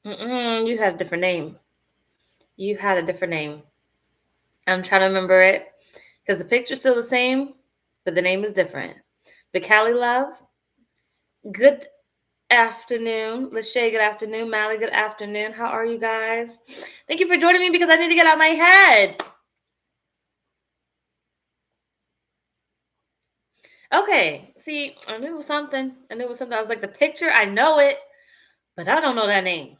You had a different name. You had a different name. I'm trying to remember it because the picture's still the same, but the name is different. But Callie Love, good afternoon. Lachey, good afternoon. Mally, good afternoon. How are you guys? Thank you for joining me because I need to get out my head. Okay, see, I knew it was something. I knew it was something. I was like, the picture, I know it, but I don't know that name.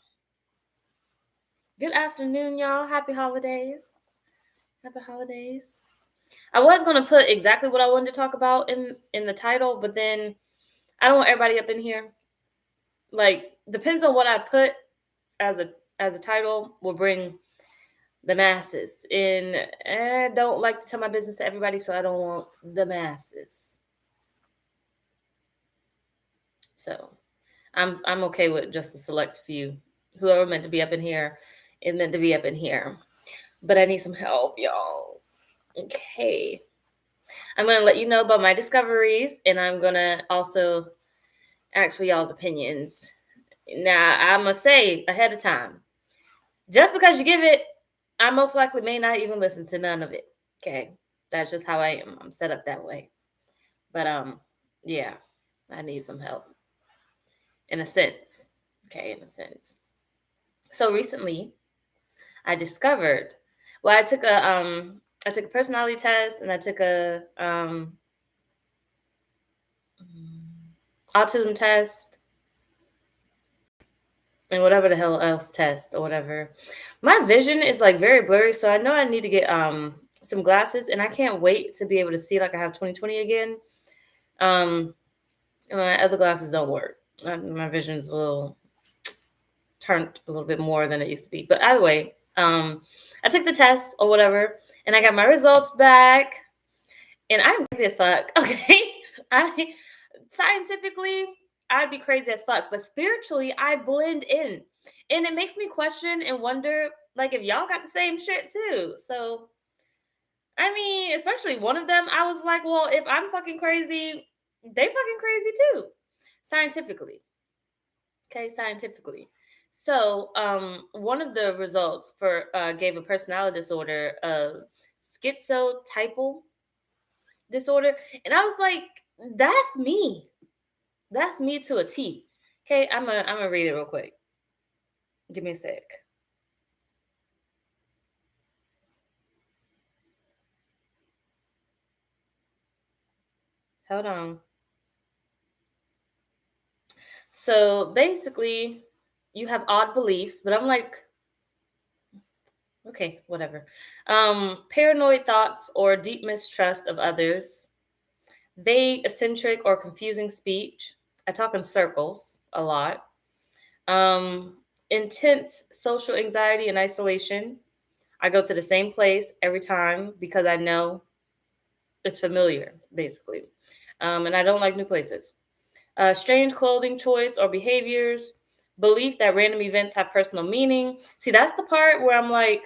Good afternoon, y'all. Happy holidays. Happy holidays. I was gonna put exactly what I wanted to talk about in the title, but then I don't want everybody up in here. Like, depends on what I put as a title will bring the masses. And I don't like to tell my business to everybody, so I don't want the masses. So I'm okay with just a select few. Whoever meant to be up in here is meant to be up in here. But I need some help, y'all. Okay. I'm gonna let you know about my discoveries, and I'm gonna also ask for y'all's opinions. Now, I'm gonna say ahead of time, just because you give it, I most likely may not even listen to none of it. Okay, that's just how I am. I'm set up that way. But yeah, I need some help in a sense. Okay, in a sense. So recently, I discovered. Well, I took a personality test, and I took a autism test, and whatever the hell else test or whatever. My vision is like very blurry, so I know I need to get some glasses, and I can't wait to be able to see like I have 20/20 again. My other glasses don't work. My vision's a little turned a little bit more than it used to be. But either way, I took the test or whatever, and I got my results back, and I'm crazy as fuck. Okay, I scientifically I'd be crazy as fuck, but spiritually I blend in, and it makes me question and wonder like if y'all got the same shit too. So I mean, especially one of them, I was like, well, if I'm fucking crazy, they fucking crazy too, scientifically. Okay, scientifically. So, one of the results for gave a personality disorder of schizotypal disorder, and I was like, "That's me. That's me to a T." Okay, I'm gonna read it real quick. Give me a sec. Hold on. So basically, you have odd beliefs, but I'm like, okay, whatever. Paranoid thoughts or deep mistrust of others, vague, eccentric, or confusing speech. I talk in circles a lot. Um, Intense social anxiety and isolation. I go to the same place every time because I know it's familiar, basically. And I don't like new places. Strange clothing choice or behaviors. Belief that random events have personal meaning. See, that's the part where I'm like,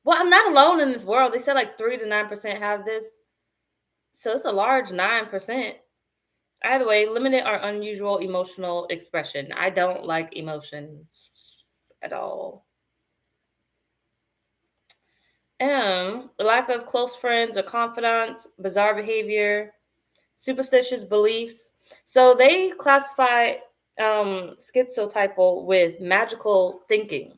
well, I'm not alone in this world. They said like 3 to 9% have this. So it's a large 9%. Either way, limited or unusual emotional expression. I don't like emotions at all. Lack of close friends or confidants, bizarre behavior, superstitious beliefs. So they classify schizotypal with magical thinking.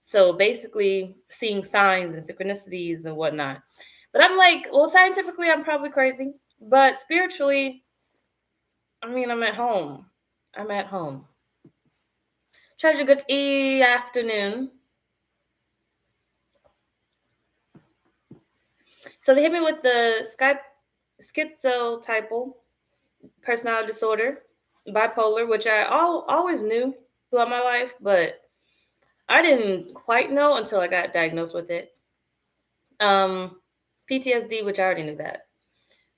So basically, seeing signs and synchronicities and whatnot. But I'm like, well, scientifically, I'm probably crazy, but spiritually, I mean, I'm at home. I'm at home. Treasure, good afternoon. So they hit me with the schizotypal personality disorder, bipolar, which I always knew throughout my life, but I didn't quite know until I got diagnosed with it. Um, PTSD, which I already knew that.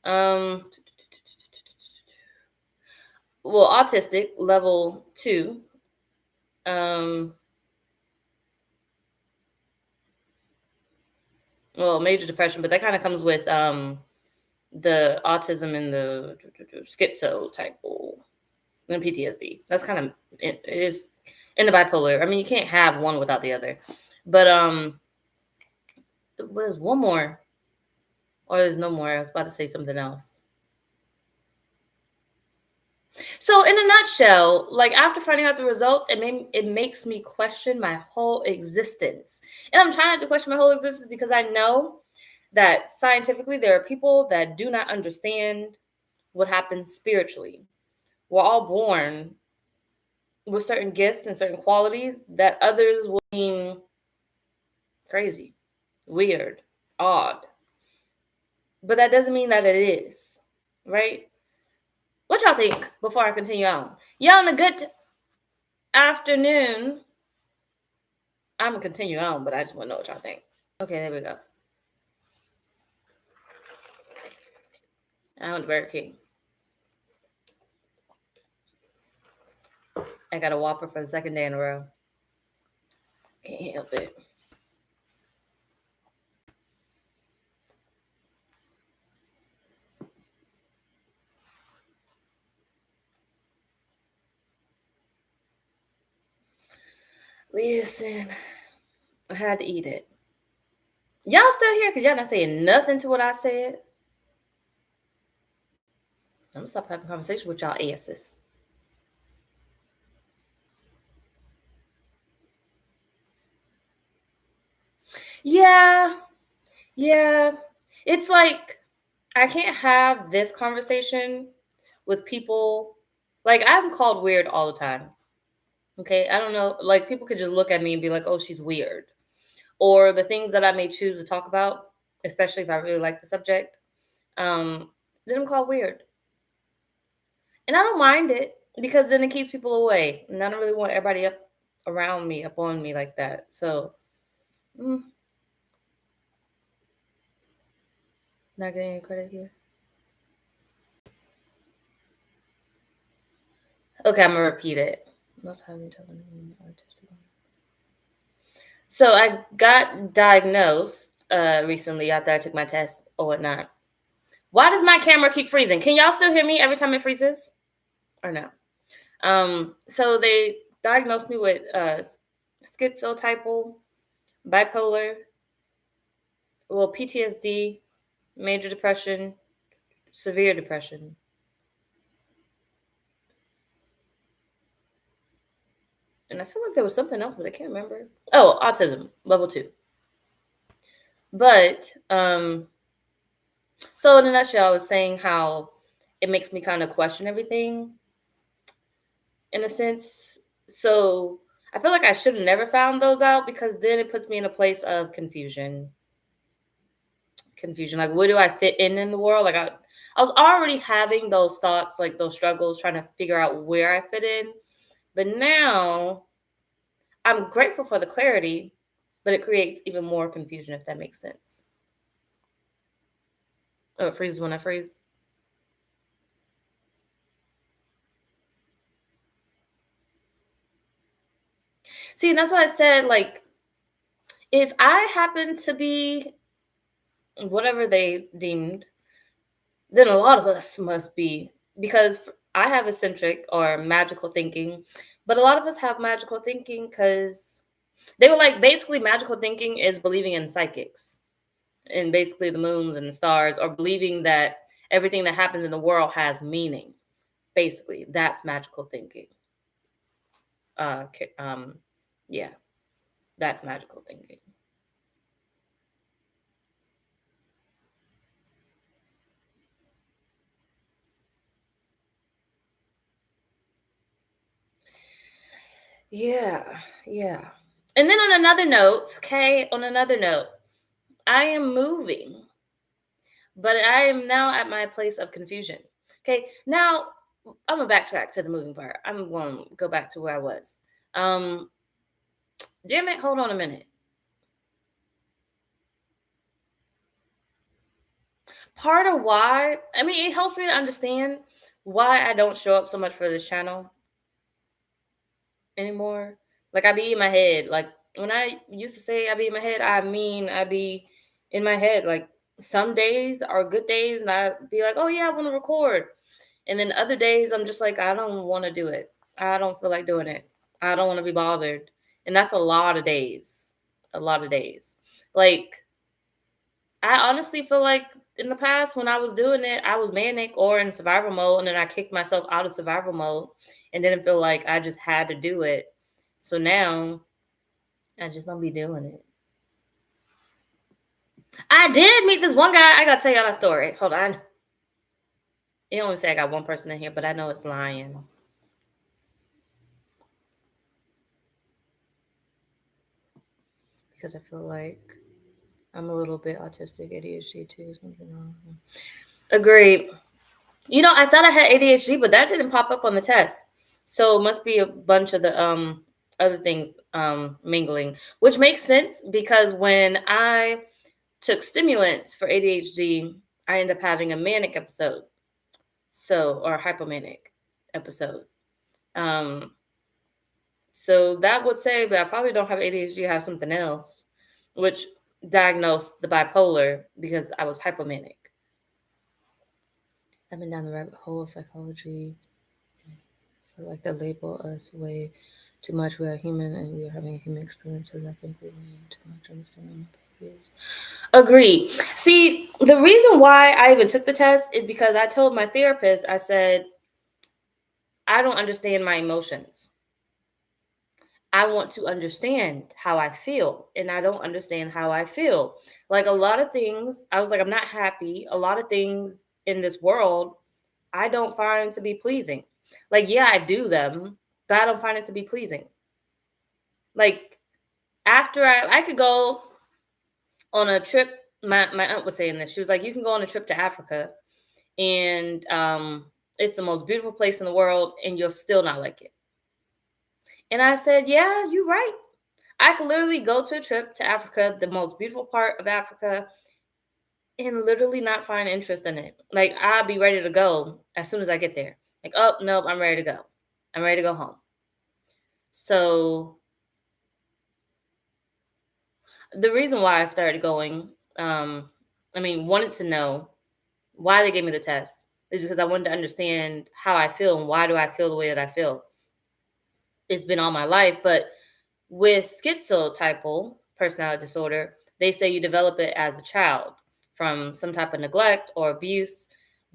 Um, well, autistic level 2. Um, well, major depression, but that kind of comes with the autism and the schizotypal. and PTSD. That's kind of it is in the bipolar. I mean, you can't have one without the other. But there's one more, or there's no more. I was about to say something else. So, in a nutshell, like after finding out the results, it makes me question my whole existence. And I'm trying not to question my whole existence because I know that scientifically there are people that do not understand what happens spiritually. We're all born with certain gifts and certain qualities that others will deem crazy, weird, odd. But that doesn't mean that it is, right? What y'all think before I continue on? Y'all in a good afternoon. I'm gonna continue on, but I just want to know what y'all think. Okay, there we go. I went to Burger King. I got a Whopper for the second day in a row. Can't help it. Listen, I had to eat it. Y'all still here? Because y'all not saying nothing to what I said. I'm gonna stop having conversation with y'all asses. Yeah. It's like I can't have this conversation with people. Like I'm called weird all the time. Okay, I don't know. Like people could just look at me and be like, "Oh, she's weird," or the things that I may choose to talk about, especially if I really like the subject. Then I'm called weird, and I don't mind it because then it keeps people away, and I don't really want everybody up around me, up on me like that. So, mm, not getting any credit here. Okay, I'm gonna repeat it. Most highly artistic. So I got diagnosed recently after I took my test or whatnot. Why does my camera keep freezing? Can y'all still hear me every time it freezes? Or no? So they diagnosed me with schizotypal, bipolar, well, PTSD, major depression, severe depression. And I feel like there was something else, but I can't remember. Oh, autism, level 2. But so in a nutshell, I was saying how it makes me kind of question everything in a sense. So I feel like I should have never found those out because then it puts me in a place of confusion. Like where do I fit in the world? Like I was already having those thoughts, like those struggles, trying to figure out where I fit in. But now I'm grateful for the clarity, but it creates even more confusion if that makes sense. Oh, it freezes when I freeze. See, that's why I said, like, if I happen to be whatever they deemed, then a lot of us must be, because I have eccentric or magical thinking, but a lot of us have magical thinking because they were like, basically, magical thinking is believing in psychics and basically the moons and the stars, or believing that everything that happens in the world has meaning. Basically, that's magical thinking. Yeah, that's magical thinking. Yeah. And then on another note, I am moving, but I am now at my place of confusion. Okay, now I'm gonna backtrack to the moving part. I'm gonna go back to where I was. Um, damn it, hold on a minute. Part of why, I mean, it helps me to understand why I don't show up so much for this channel anymore. Like I be in my head. Like when I used to say I be in my head, I mean I be in my head. Like some days are good days, and I be like, oh yeah, I want to record. And then other days I'm just like, I don't want to do it. I don't feel like doing it. I don't want to be bothered. And that's a lot of days. A lot of days. Like, I honestly feel like in the past when I was doing it, I was manic or in survival mode, and then I kicked myself out of survival mode and didn't feel like I just had to do it. So now I just don't be doing it. I did meet this one guy. I gotta tell y'all that story. Hold on. It only say I got one person in here, but I know it's lying. Because I feel like I'm a little bit autistic, ADHD too. Something wrong. Agreed. You know, I thought I had ADHD, but that didn't pop up on the test. So it must be a bunch of the other things mingling, which makes sense because when I took stimulants for ADHD, I ended up having a manic episode. So, or hypomanic episode. Um, so that would say that I probably don't have ADHD, I have something else, which diagnosed the bipolar because I was hypomanic. I've been down the rabbit hole of psychology. I feel like they label us way too much. We are human and we are having human experiences. I think we need too much understanding of behaviors. Agreed. See, the reason why I even took the test is because I told my therapist, I said, I don't understand my emotions. I want to understand how I feel, and I don't understand how I feel. Like a lot of things, I was like, I'm not happy. A lot of things in this world, I don't find to be pleasing. Like, yeah, I do them, but I don't find it to be pleasing. Like, after I could go on a trip, my aunt was saying this. She was like, you can go on a trip to Africa, and it's the most beautiful place in the world, and you'll still not like it. And I said, yeah, you're right. I could literally go to a trip to Africa, the most beautiful part of Africa, and literally not find interest in it. Like, I'll be ready to go as soon as I get there. Like, oh, nope, I'm ready to go. I'm ready to go home. So, the reason why I started going, wanted to know why they gave me the test is because I wanted to understand how I feel and why do I feel the way that I feel. It's been all my life, but with schizotypal personality disorder, they say you develop it as a child from some type of neglect or abuse,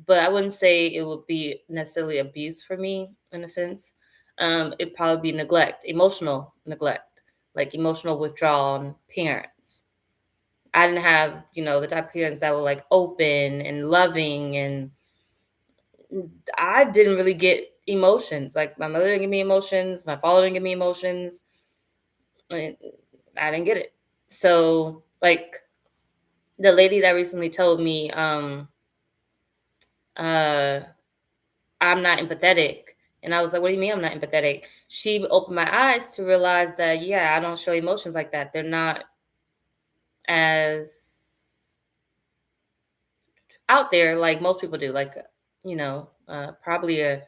but I wouldn't say it would be necessarily abuse for me in a sense. It'd probably be neglect, emotional neglect, like emotional withdrawal on parents. I didn't have, the type of parents that were like open and loving, and I didn't really get emotions. Like my mother didn't give me emotions, my father didn't give me emotions. I didn't get it. So, like the lady that recently told me, uh, I'm not empathetic. And I was like, what do you mean I'm not empathetic? She opened my eyes to realize that, yeah, I don't show emotions like that. They're not as out there like most people do. Like, probably a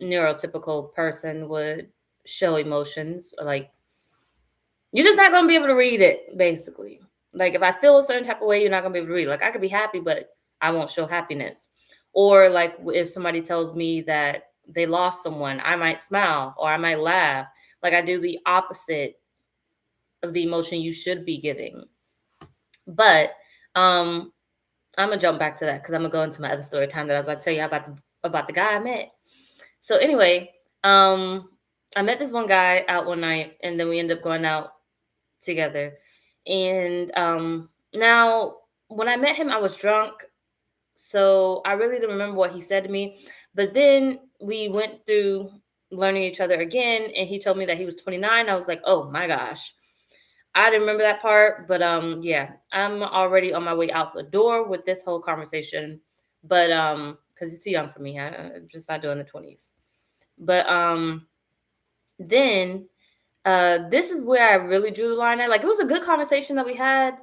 neurotypical person would show emotions. Like, you're just not going to be able to read it, basically. Like, if I feel a certain type of way, you're not going to be able to read. Like, I could be happy, but I won't show happiness. Or, like, if somebody tells me that they lost someone, I might smile or I might laugh. Like, I do the opposite of the emotion you should be giving. But I'm going to jump back to that because I'm going to go into my other story time that I was about to tell you about the guy I met. So, anyway, I met this one guy out one night, and then we ended up going out together. And now when I met him, I was drunk. So I really didn't remember what he said to me. But then we went through learning each other again, and he told me that he was 29. I was like, oh my gosh. I didn't remember that part. But yeah, I'm already on my way out the door with this whole conversation. But because he's too young for me. I'm just not doing the 20s. But then this is where I really drew the line at. Like, it was a good conversation that we had,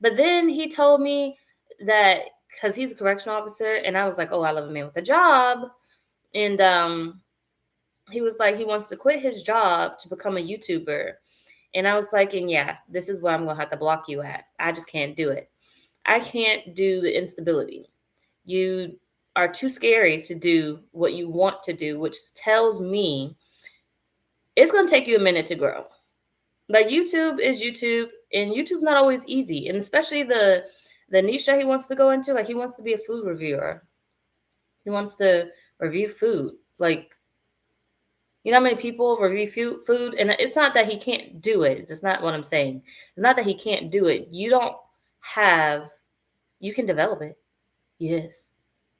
but then he told me that because he's a correctional officer, and I was like, oh, I love a man with a job. And he was like, he wants to quit his job to become a YouTuber. And I was like, and yeah, this is where I'm going to have to block you at. I just can't do it. I can't do the instability. You are too scary to do what you want to do, which tells me it's going to take you a minute to grow. Like YouTube is YouTube, and YouTube's not always easy, and especially the niche that he wants to go into. Like, he wants to be a food reviewer. He wants to review food. Like, you know how many people review food? And it's not that he can't do it. It's not what I'm saying. It's not that he can't do it. You can develop it. Yes.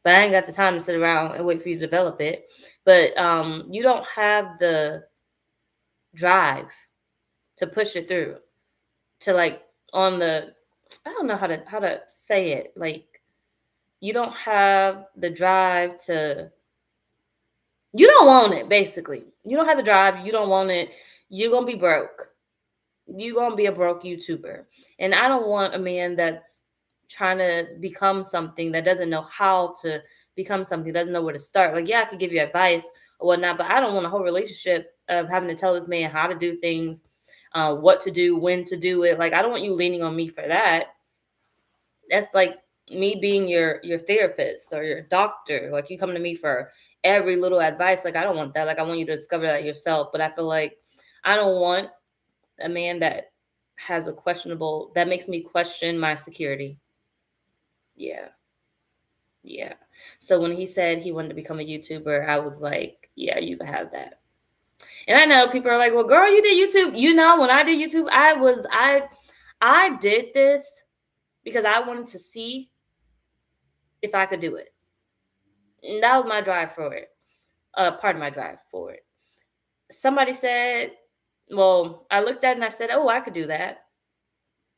But I ain't got the time to sit around and wait for you to develop it. But you don't have the drive to push it through. To, like, I don't know how to say it. Like, you don't have the drive to, you don't want it, basically. You don't have the drive. You don't want it. You're going to be broke. You're going to be a broke YouTuber. And I don't want a man that's trying to become something that doesn't know how to become something, doesn't know where to start. Like, yeah, I could give you advice or whatnot, but I don't want a whole relationship of having to tell this man how to do things, what to do, when to do it. Like, I don't want you leaning on me for that. That's like me being your therapist or your doctor. Like, you come to me for every little advice. Like, I don't want that. Like, I want you to discover that yourself. But I feel like I don't want a man that has that makes me question my security. Yeah. Yeah. So when he said he wanted to become a YouTuber, I was like, yeah, you can have that. And I know people are like, well, girl, you did YouTube. You know, when I did YouTube, I did this because I wanted to see if I could do it. And that was my drive for it. Part of my drive for it. Somebody said, well, I looked at it and I said, oh, I could do that.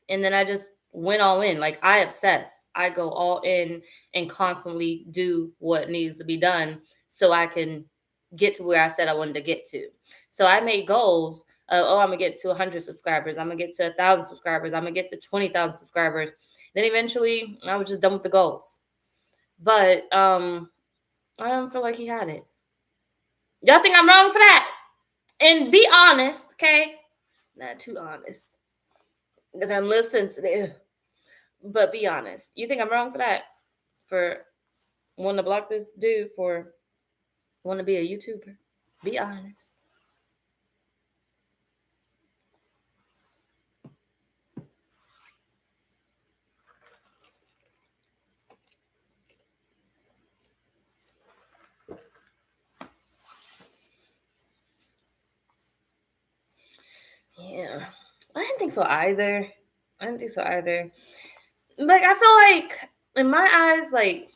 And then I just went all in. Like, I obsess. I go all in and constantly do what needs to be done so I can get to where I said I wanted to get to. So I made goals of, I'm going to get to 100 subscribers. I'm going to get to 1,000 subscribers. I'm going to get to 20,000 subscribers. Then eventually I was just done with the goals. But I don't feel like he had it. Y'all think I'm wrong for that? And be honest, okay? Not too honest. Because I'm a little sensitive. But be honest. You think I'm wrong for that? For wanting to block this dude for wanting to be a YouTuber? Be honest. Yeah. I didn't think so either. Like, I feel like, in my eyes, like,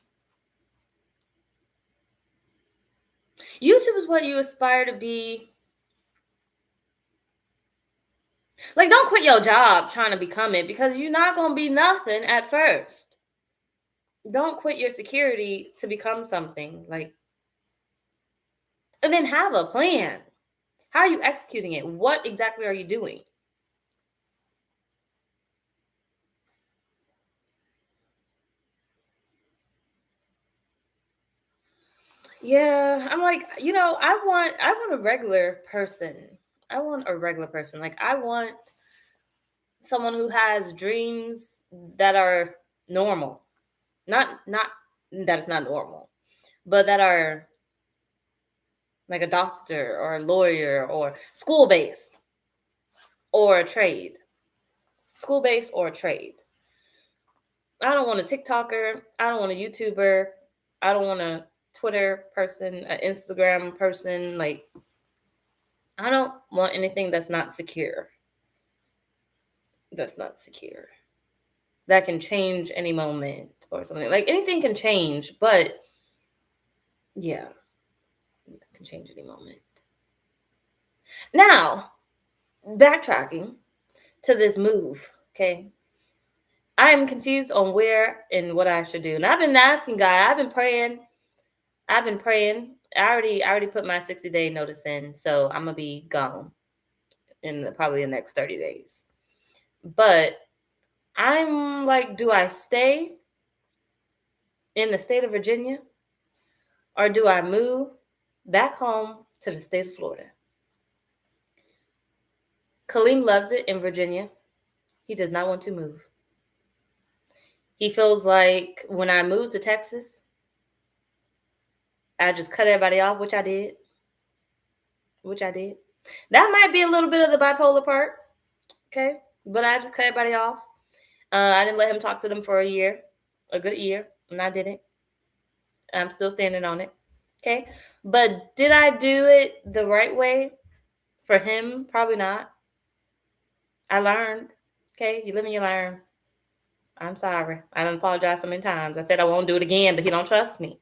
YouTube is what you aspire to be. Like, don't quit your job trying to become it, because you're not going to be nothing at first. Don't quit your security to become something. Like, and then have a plan. How are you executing it? What exactly are you doing? Yeah, I'm like, I want a regular person. I want a regular person. Like, I want someone who has dreams that are normal. Not that it's not normal, but that are like a doctor or a lawyer or school-based or a trade. School-based or a trade. I don't want a TikToker. I don't want a YouTuber. I don't want a Twitter person, an Instagram person. Like, I don't want anything that's not secure. That can change any moment or something. Like, anything can change, but yeah, it can change any moment. Now, backtracking to this move, okay? I am confused on where and what I should do. And I've been asking God, I've been praying. I already put my 60-day notice in, so I'm gonna be gone in probably the next 30 days. But I'm like, do I stay in the state of Virginia, or do I move back home to the state of Florida? Kaleem loves it in Virginia. He does not want to move. He feels like when I move to Texas, I just cut everybody off, which I did. That might be a little bit of the bipolar part, okay? But I just cut everybody off. I didn't let him talk to them for a good year, and I didn't. I'm still standing on it, okay? But did I do it the right way for him? Probably not. I learned, okay? You live and you learn. I'm sorry. I done apologized so many times. I said I won't do it again, but he don't trust me.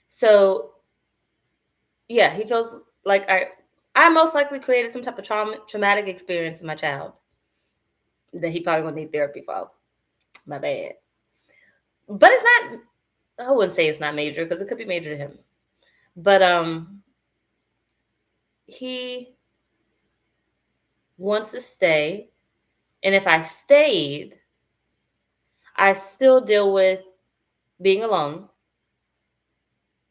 So yeah, he feels like I most likely created some type of traumatic experience in my child that he probably gonna need therapy for. My bad. But it's not, I wouldn't say it's not major because it could be major to him. But he wants to stay. And if I stayed, I still deal with being alone.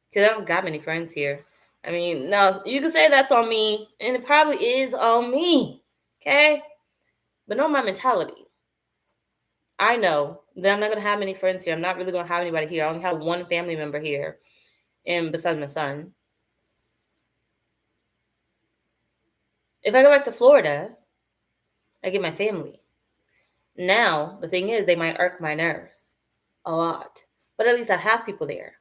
Because I don't got many friends here. I mean, no, you can say that's on me, and it probably is on me. Okay? But know my mentality. I know that I'm not gonna have many friends here. I'm not really gonna have anybody here. I only have one family member here, and besides my son. If I go back to Florida, I get my family. Now, the thing is, they might irk my nerves a lot, but at least I have people there.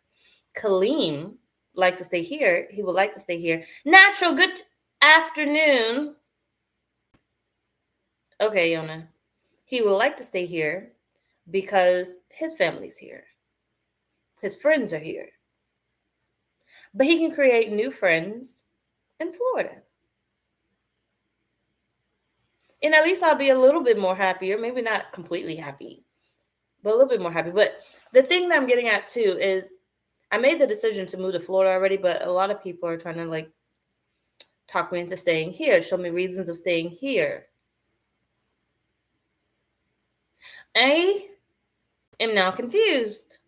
Kaleem likes to stay here. He would like to stay here. Natural, good afternoon. Okay, Yona. He would like to stay here because his family's here. His friends are here. But he can create new friends in Florida. And at least I'll be a little bit more happier. Maybe not completely happy, but a little bit more happy. But the thing that I'm getting at too is I made the decision to move to Florida already, but a lot of people are trying to like talk me into staying here, show me reasons of staying here. I am now confused.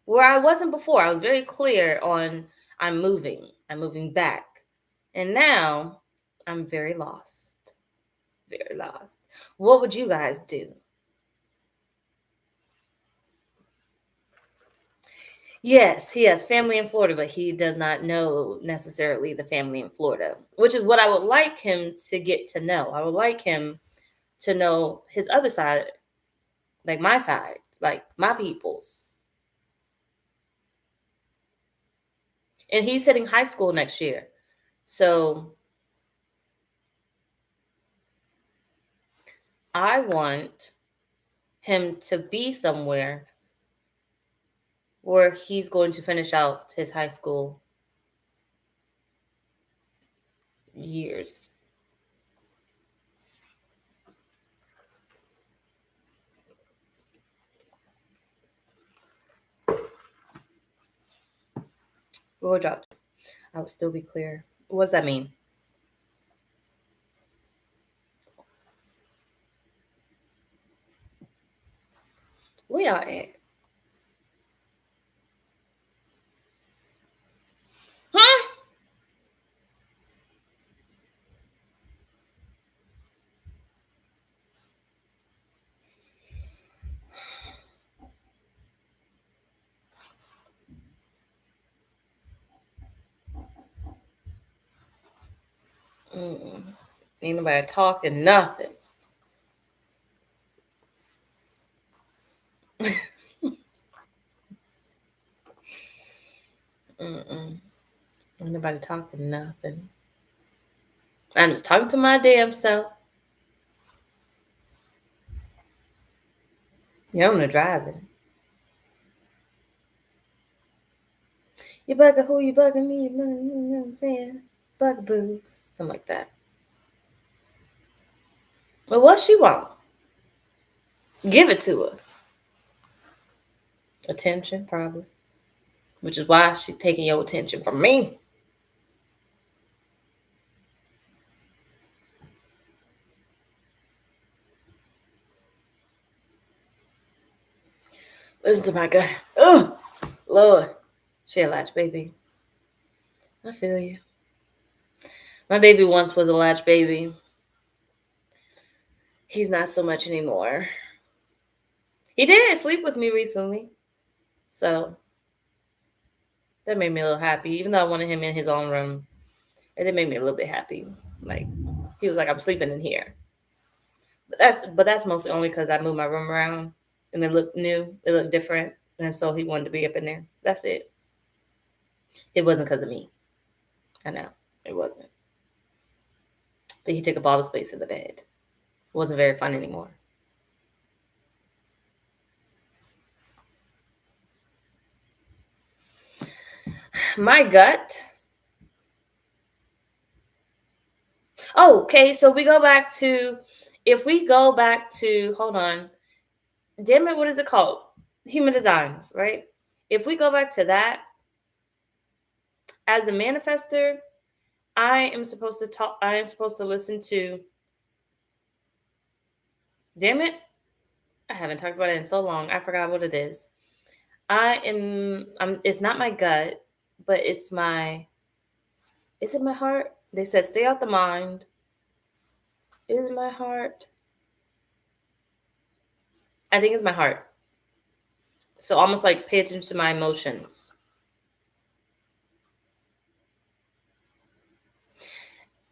Where I wasn't before, I was very clear on I'm moving back. And now I'm very lost. Very lost. What would you guys do? Yes, he has family in Florida, but he does not know necessarily the family in Florida, which is what I would like him to get to know. I would like him to know his other side, like my side, like my people's. And he's hitting high school next year. So I want him to be somewhere where he's going to finish out his high school years. Roll drop. I would still be clear. What does that mean? Where y'all at? Huh? Ain't nobody talking nothing. Ain't nobody talking nothing. I'm just talking to my damn self. Yeah, I'm driving. You bugging who? You bugging me? You bugging me? You know what I'm saying? Bugaboo. Something like that. But what she want? Give it to her. Attention, probably. Which is why she's taking your attention from me. Listen to my guy. Oh, Lord. She a latch baby. I feel you. My baby once was a latch baby. He's not so much anymore. He did sleep with me recently. So that made me a little happy. Even though I wanted him in his own room, it did make me a little bit happy. Like he was like, I'm sleeping in here. But that's mostly only because I moved my room around and it looked new, it looked different, and so he wanted to be up in there. That's it. It wasn't because of me. I know it wasn't. That he took up all the space in the bed. It wasn't very fun anymore. My gut. Oh, okay. So if we go back to, hold on, damn it, what is it called? Human designs, right? If we go back to that, as a manifester, I am supposed to talk. I am supposed to listen to. Damn it, I haven't talked about it in so long. I forgot what it is. I am. It's not my gut, but it's my. Is it my heart? They said stay out the mind. Is it my heart? I think it's my heart. So almost like pay attention to my emotions.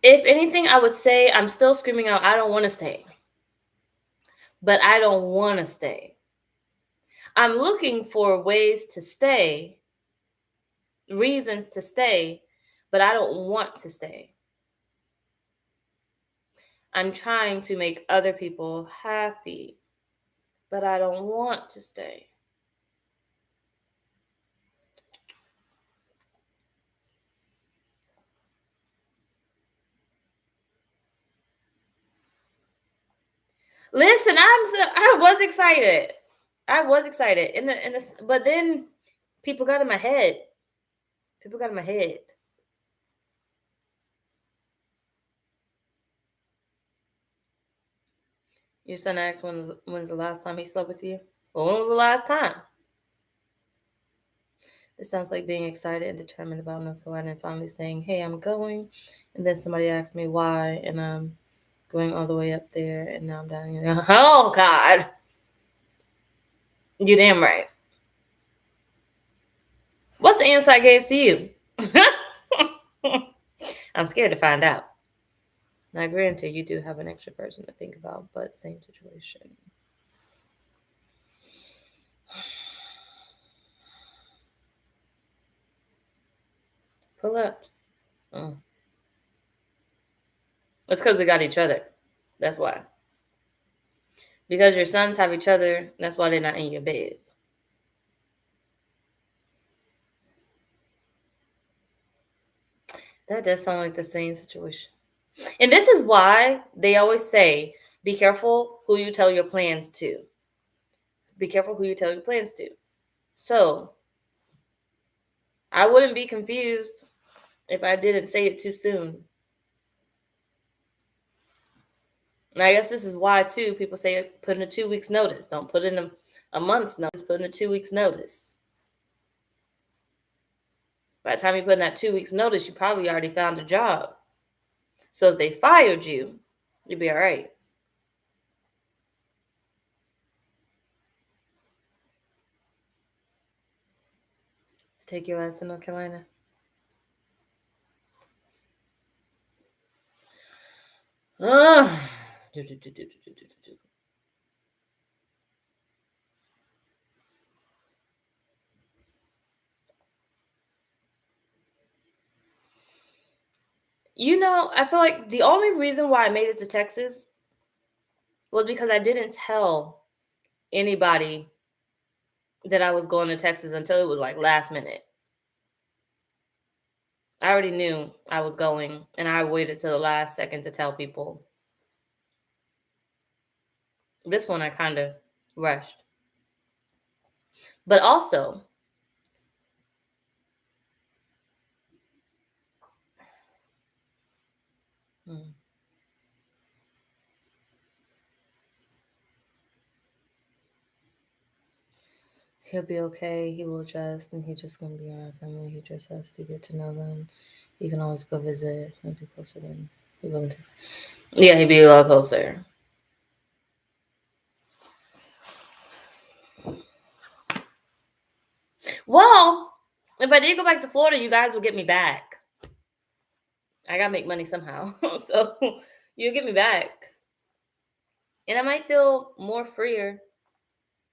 If anything, I would say I'm still screaming out, I don't want to stay. But I don't want to stay. I'm looking for ways to stay, reasons to stay, but I don't want to stay. I'm trying to make other people happy, but I don't want to stay. Listen, I was excited. I was excited. But then people got in my head. People got in my head. Your son asked when's the last time he slept with you? Well, when was the last time? It sounds like being excited and determined about North Carolina and finally saying, hey, I'm going. And then somebody asked me why, and I'm going all the way up there, and now I'm down here. Oh, God. You damn right. What's the answer I gave to you? I'm scared to find out. Now, granted, you do have an extra person to think about, but same situation. Pull-ups. It's because they got each other. That's why. Because your sons have each other, that's why they're not in your bed. That does sound like the same situation. And this is why they always say, be careful who you tell your plans to. Be careful who you tell your plans to. So, I wouldn't be confused if I didn't say it too soon. And I guess this is why, too, people say put in a 2 weeks notice. Don't put in a month's notice, put in a 2 weeks notice. By the time you put in that 2 weeks notice, you probably already found a job. So if they fired you, you'd be all right. To take your ass to North Carolina. You know, I feel like the only reason why I made it to Texas was because I didn't tell anybody that I was going to Texas until it was like last minute. I already knew I was going, and I waited till the last second to tell people. This one I kind of rushed. But also, he'll be okay. He will adjust, and he's just gonna be around family. He just has to get to know them. You can always go visit. He'll be closer than he will. Yeah, he'd be a lot closer. Well, if I did go back to Florida, you guys will get me back. I gotta make money somehow. So you'll get me back. And I might feel more freer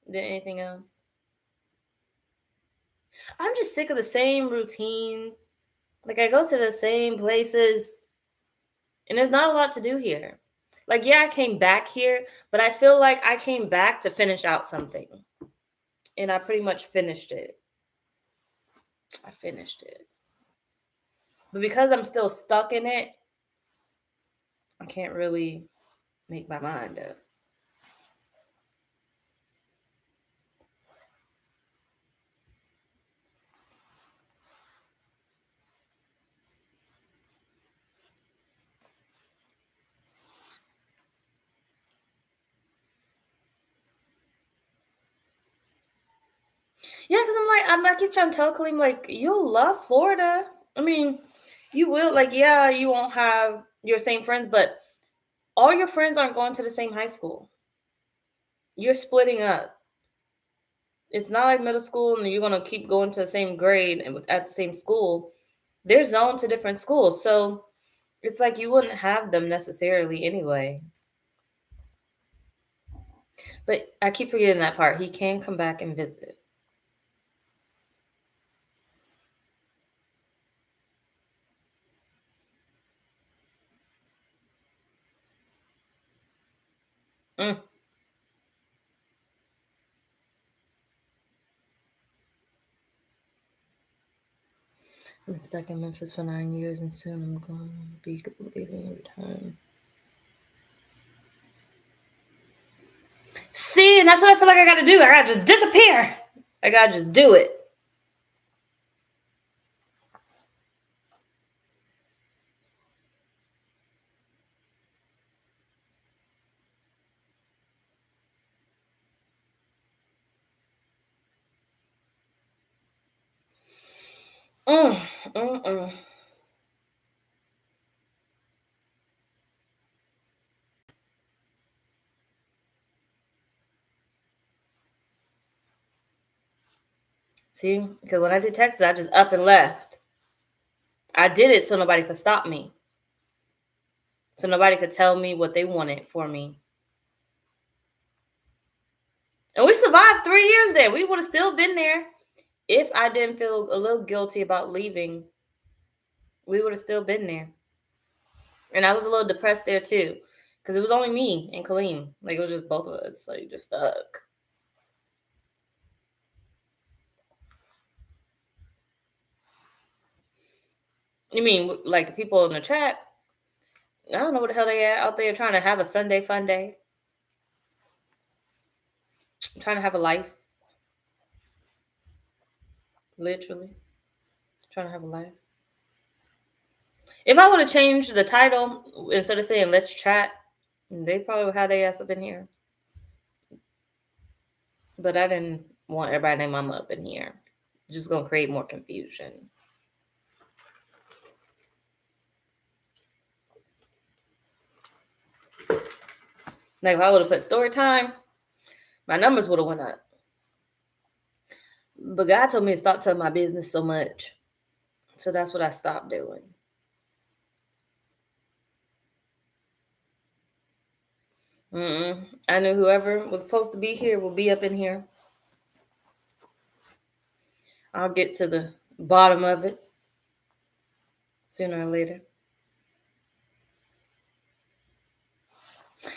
than anything else. I'm just sick of the same routine. Like I go to the same places and there's not a lot to do here. Like, yeah, I came back here, but I feel like I came back to finish out something. And I pretty much finished it. I finished it. But because I'm still stuck in it, I can't really make my mind up. Yeah, because I keep trying to tell Kaleem, like, you'll love Florida. I mean, you will, like, yeah, you won't have your same friends, but all your friends aren't going to the same high school. You're splitting up. It's not like middle school and you're going to keep going to the same grade and at the same school. They're zoned to different schools. So it's like you wouldn't have them necessarily anyway. But I keep forgetting that part. He can come back and visit. Mm. I've been stuck in Memphis for 9 years and soon I'm going to be leaving every time. See, and that's what I feel like I got to do. I got to just disappear. I got to just do it. Mm, mm, mm. See, because when I did Texas, I just up and left. I did it so nobody could stop me. So nobody could tell me what they wanted for me. And we survived 3 years there. We would have still been there if I didn't feel a little guilty about leaving. We would have still been there. And I was a little depressed there too. Because it was only me and Kaleem. Like it was just both of us. Like just stuck. You mean like the people in the chat? I don't know what the hell they at out there trying to have a Sunday fun day. Trying to have a life. Literally. Trying to have a life. If I would have changed the title instead of saying let's chat, they probably would have their ass up in here. But I didn't want everybody and their mama up in here. Just gonna create more confusion. Like if I would have put story time, my numbers would have went up. But God told me to stop telling my business so much. So that's what I stopped doing. I knew whoever was supposed to be here will be up in here. I'll get to the bottom of it sooner or later.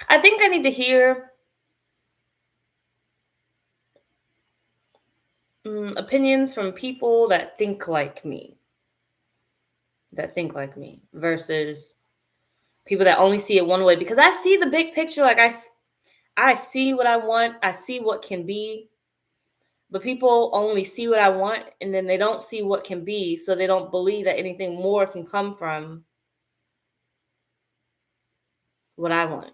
I think I need to hear opinions from people that think like me. Versus people that only see it one way, because I see the big picture. Like I see what I want. I see what can be. But people only see what I want and then they don't see what can be. So they don't believe that anything more can come from what I want.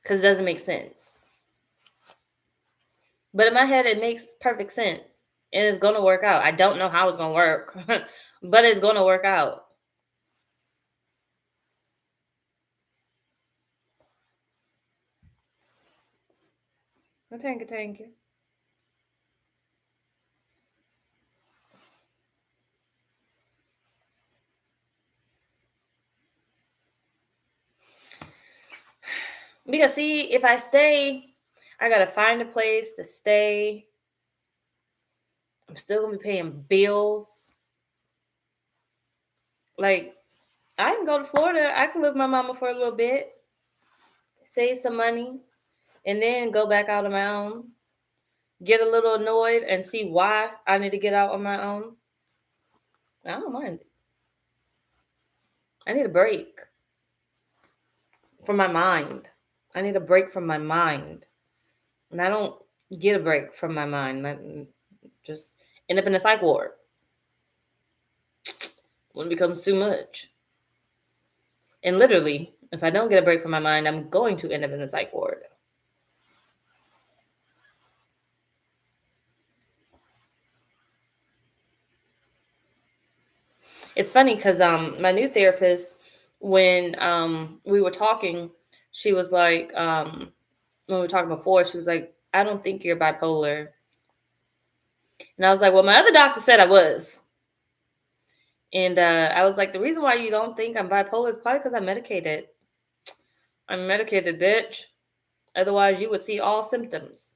Because it doesn't make sense. But in my head, it makes perfect sense. And it's going to work out. I don't know how it's going to work, but it's going to work out. Well, thank you. Because see, if I stay, I gotta find a place to stay. I'm still gonna be paying bills. Like, I can go to Florida. I can live with my mama for a little bit, save some money, and then go back out on my own. Get a little annoyed and see why I need to get out on my own. I don't mind it. I need a break from my mind. I need a break from my mind. And I don't get a break from my mind. I just end up in a psych ward when it becomes too much. And literally, if I don't get a break from my mind, I'm going to end up in the psych ward. It's funny because my new therapist, when we were talking, she was like, when we were talking before, she was like, I don't think you're bipolar. And I was like, well, my other doctor said I was. And I was like, the reason why you don't think I'm bipolar is probably because I'm medicated. I'm medicated, bitch. Otherwise, you would see all symptoms.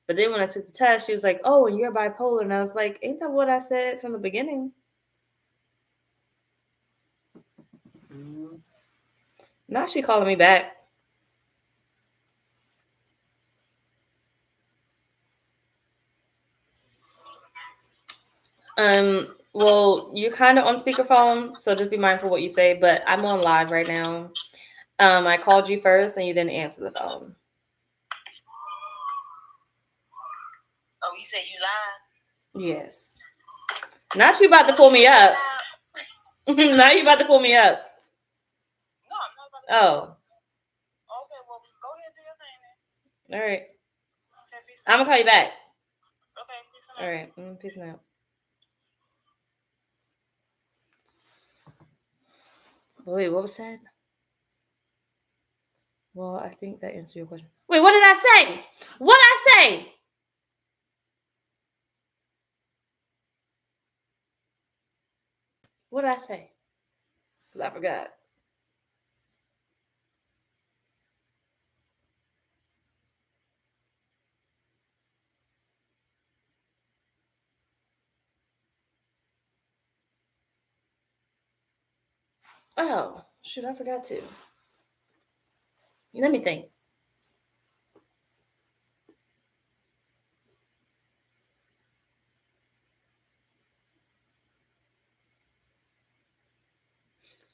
But then when I took the test, she was like, oh, and you're bipolar. And I was like, ain't that what I said from the beginning? Now she calling me back. Well, you're kind of on speakerphone, so just be mindful what you say. But I'm on live right now. I called you first, and you didn't answer the phone. Oh, you said you lied? Yes. Not you about to pull me up. Now you about to pull me up. No, I'm not about to. Oh. Okay, well, go ahead and do your thing then. All right. Okay, peace I'm out. gonna call you back. Okay, peace out. All right. Peace out. Wait, what was said? Well, I think that answered your question. Wait, what did I say? What did I say? What did I say? Because I forgot. Oh, shoot, I forgot to. Let me think.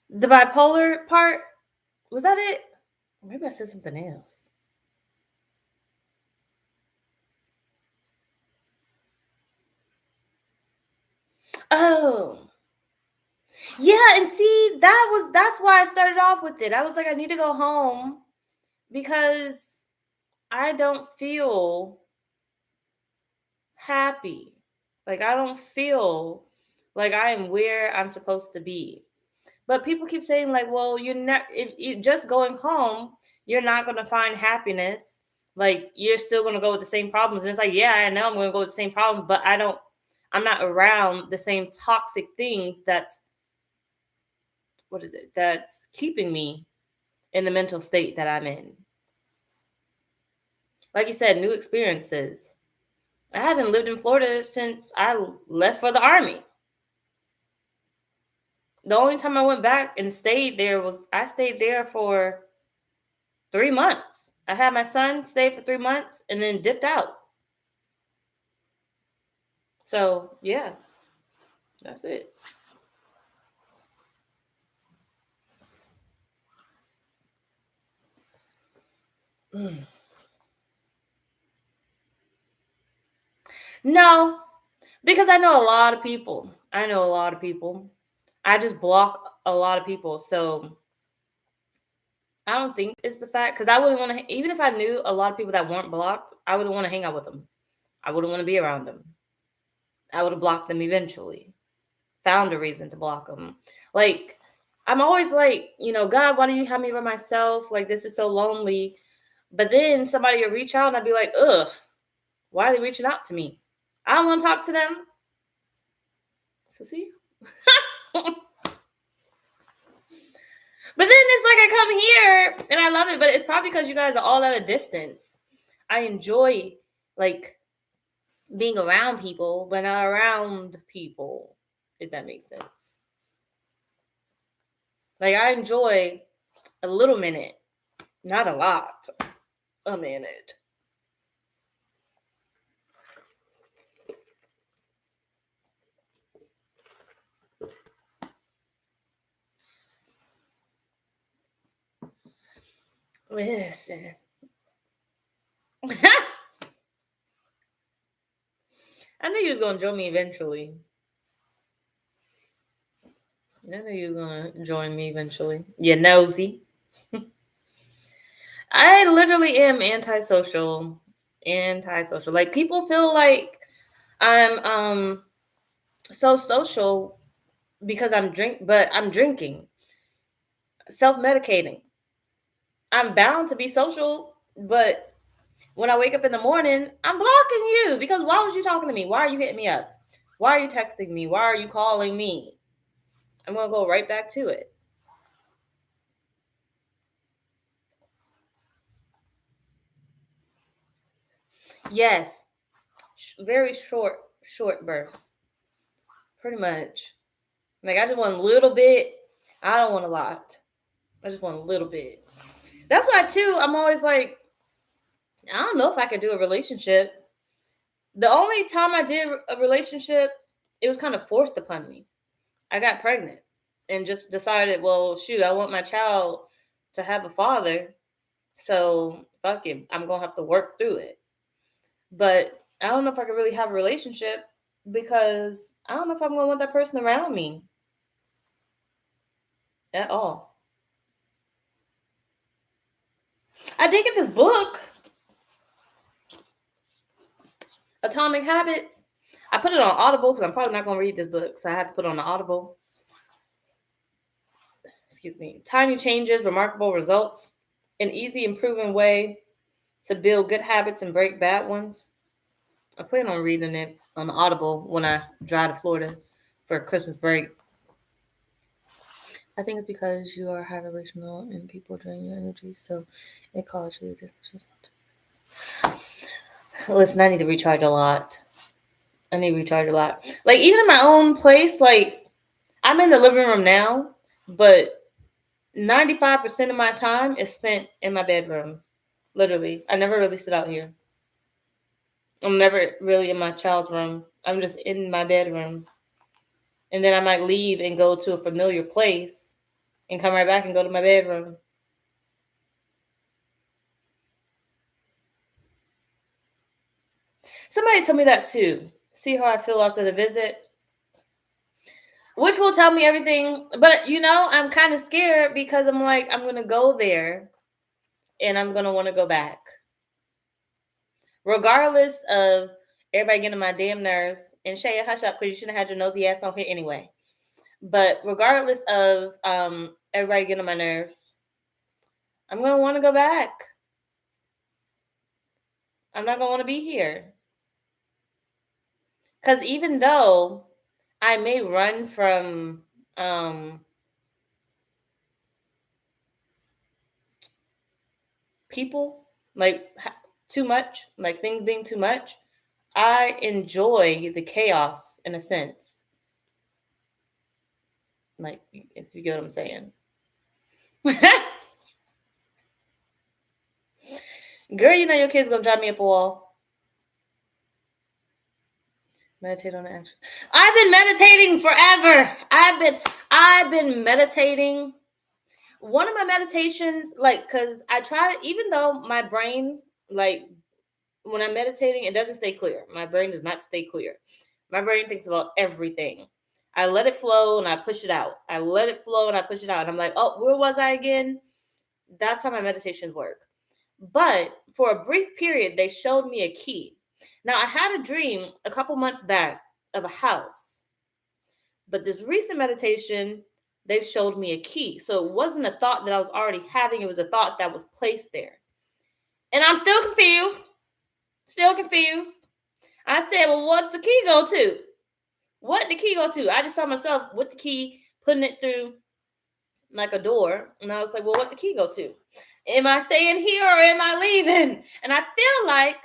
The bipolar part, was that it? Maybe I said something else. Oh. Yeah, and see, that's why I started off with it. I was like, I need to go home because I don't feel happy. Like I don't feel like I am where I'm supposed to be. But people keep saying like, well, you're not if you just going home, you're not going to find happiness. Like you're still going to go with the same problems. And it's like, yeah, I know I'm going to go with the same problems, but I'm not around the same toxic things that's keeping me in the mental state that I'm in. Like you said, new experiences. I haven't lived in Florida since I left for the army. The only time I went back and stayed there was I stayed there for 3 months. I had my son stay for 3 months and then dipped out. So yeah, that's it. No, because I know a lot of people. I just block a lot of people. So I don't think it's the fact because I wouldn't want to. Even if I knew a lot of people that weren't blocked, I wouldn't want to hang out with them. I wouldn't want to be around them. I would have blocked them eventually. Found a reason to block them. Like I'm always like, God, why do you have me by myself? Like this is so lonely. But then somebody will reach out and I'd be like, ugh, why are they reaching out to me? I don't want to talk to them. So see? But then it's like I come I'm here and I love it, but it's probably because you guys are all at a distance. I enjoy like being around people, but not around people, if that makes sense. Like I enjoy a little minute, not a lot. A minute. Listen. I knew you was gonna join me eventually. I knew you was gonna join me eventually. You nosy. I literally am antisocial. Antisocial. Like people feel like I'm so social because I'm drinking. Self-medicating. I'm bound to be social, but when I wake up in the morning, I'm blocking you because why was you talking to me? Why are you hitting me up? Why are you texting me? Why are you calling me? I'm going to go right back to it. Yes. Very short bursts. Pretty much. Like, I just want a little bit. I don't want a lot. I just want a little bit. That's why, too, I'm always like, I don't know if I could do a relationship. The only time I did a relationship, it was kind of forced upon me. I got pregnant and just decided, well, shoot, I want my child to have a father. So fuck it. I'm gonna have to work through it. But I don't know if I could really have a relationship because I don't know if I'm gonna want that person around me at all. I did get this book, Atomic Habits. I put it on Audible because I'm probably not gonna read this book, so I had to put it on the Audible. Excuse me. Tiny changes, remarkable results, an easy, improving way to build good habits and break bad ones. I plan on reading it on the Audible when I drive to Florida for Christmas break. I think it's because you are high vibrational and people drain your energy, so it causes you to. Listen, I need to recharge a lot. Like even in my own place, like I'm in the living room now, but 95% of my time is spent in my bedroom. Literally, I never really sit out here. I'm never really in my child's room. I'm just in my bedroom. And then I might leave and go to a familiar place and come right back and go to my bedroom. Somebody told me that too. See how I feel after the visit? Which will tell me everything. But, I'm kind of scared because I'm like, I'm going to go there and I'm going to want to go back. Regardless of everybody getting on my damn nerves. And Shaya, hush up because you shouldn't have had your nosy ass on here anyway. But regardless of everybody getting on my nerves, I'm going to want to go back. I'm not going to want to be here. Because even though I may run from people, like too much, like things being too much, I enjoy the chaos in a sense. Like, if you get what I'm saying. Girl, you know your kid's going to drive me up a wall. Meditate on the action. I've been meditating forever. I've been meditating. One of my meditations, like, because I try, even though my brain, like, when I'm meditating, it doesn't stay clear. My brain does not stay clear. My brain thinks about everything. I let it flow and I push it out. I let it flow and I push it out. And I'm like, oh, where was I again? That's how my meditations work. But for a brief period, they showed me a key. Now, I had a dream a couple months back of a house. But this recent meditation, they showed me a key. So it wasn't a thought that I was already having. It was a thought that was placed there. And I'm still confused. Still confused. I said, well, what's the key go to? What did the key go to? I just saw myself with the key, putting it through like a door. And I was like, well, what the key go to? Am I staying here or am I leaving? And I feel like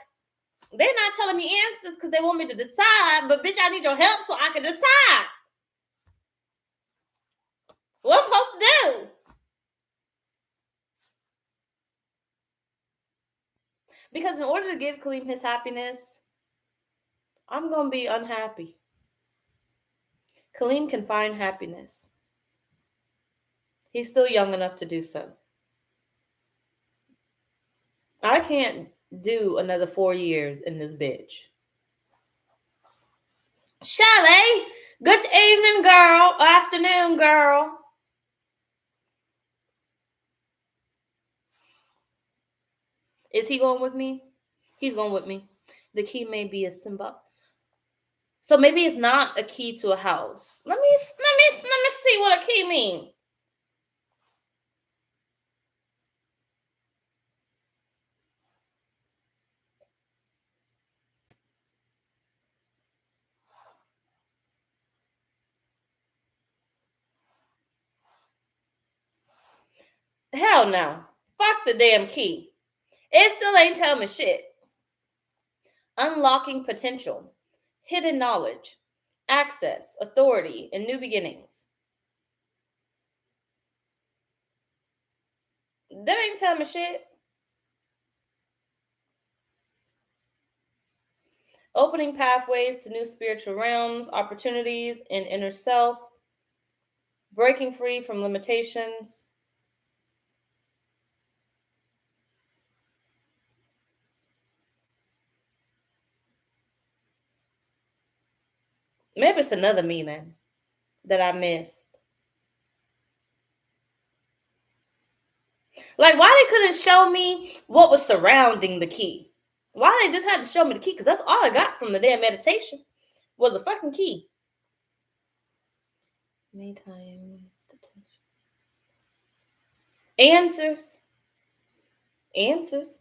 they're not telling me answers because they want me to decide. But bitch, I need your help so I can decide. What I'm supposed to do? Because in order to give Kaleem his happiness, I'm going to be unhappy. Kaleem can find happiness. He's still young enough to do so. I can't do another 4 years in this bitch. Shelly, good evening, girl. Afternoon, girl. Is he going with me? He's going with me. The key may be a symbol. So maybe it's not a key to a house. Let me see what a key means. Hell no. Fuck the damn key. It still ain't telling me shit. Unlocking potential, hidden knowledge, access, authority, and new beginnings. That ain't telling me shit. Opening pathways to new spiritual realms, opportunities in inner self, breaking free from limitations. Maybe it's another meaning that I missed. Like, why they couldn't show me what was surrounding the key? Why they just had to show me the key? Because that's all I got from the damn meditation was a fucking key. Answers. Answers.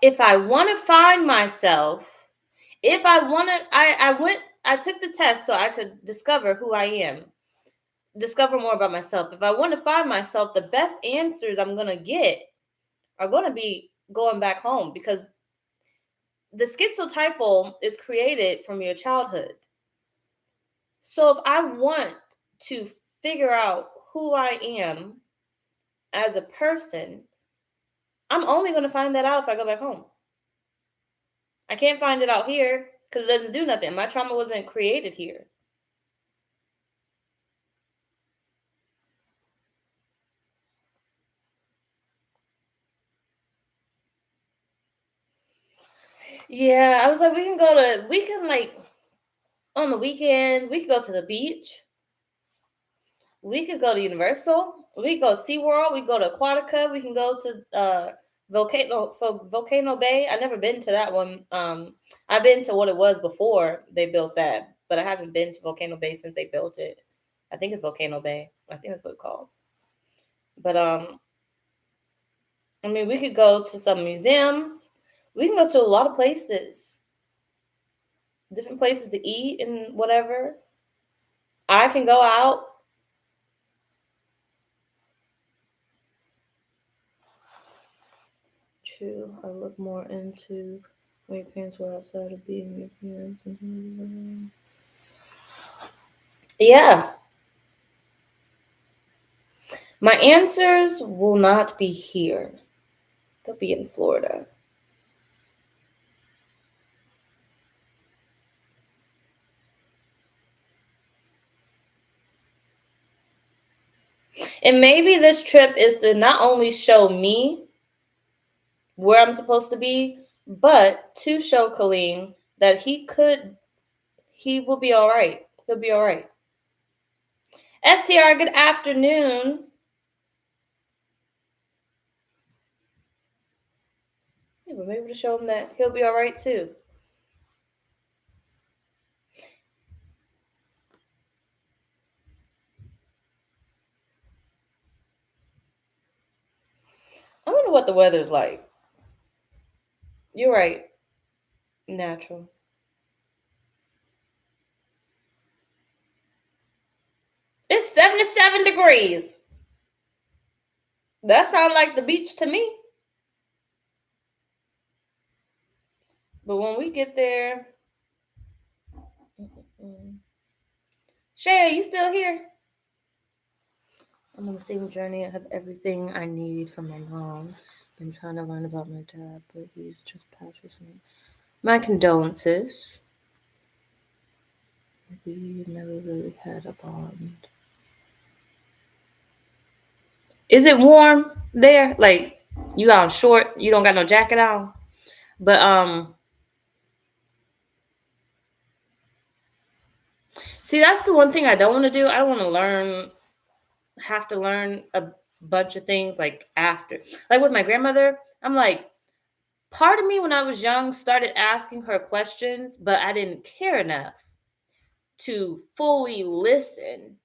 If I want to find myself, if I want to, I took the test so I could discover who I am, discover more about myself. If I want to find myself, the best answers I'm going to get are going to be going back home because the schizotypal is created from your childhood. So if I want to figure out who I am as a person, I'm only going to find that out if I go back home. I can't find it out here because it doesn't do nothing. My trauma wasn't created here. Yeah, I was like, we can like on the weekends, we could go to the beach. We could go to Universal. We could go to SeaWorld. We could go to Aquatica. We can go to Volcano Bay. I've never been to that one. I've been to what it was before they built that, but I haven't been to Volcano Bay since they built it. I think it's Volcano Bay. I think that's what it's called. But I mean, we could go to some museums. We can go to a lot of places, different places to eat and whatever. I can go out. True. I look more into when your parents were outside of being your parents. Yeah. My answers will not be here. They'll be in Florida. And maybe this trip is to not only show me where I'm supposed to be, but to show Kaleem that he will be all right. He'll be all right. STR, good afternoon. Yeah, but maybe to show him that he'll be all right too. wonder what the weather's like. You're right. Natural. It's 77 degrees. That sounds like the beach to me. But when we get there, Shay, are you still here? I'm on the same journey. I have everything I need from my mom. Been trying to learn about my dad, but he's just past me. My condolences. We never really had a bond. Is it warm there? Like you on short? You don't got no jacket on? But see, that's the one thing I don't want to do. I don't want to have to learn a bunch of things like after. Like with my grandmother, I'm like, part of me when I was young started asking her questions, but I didn't care enough to fully listen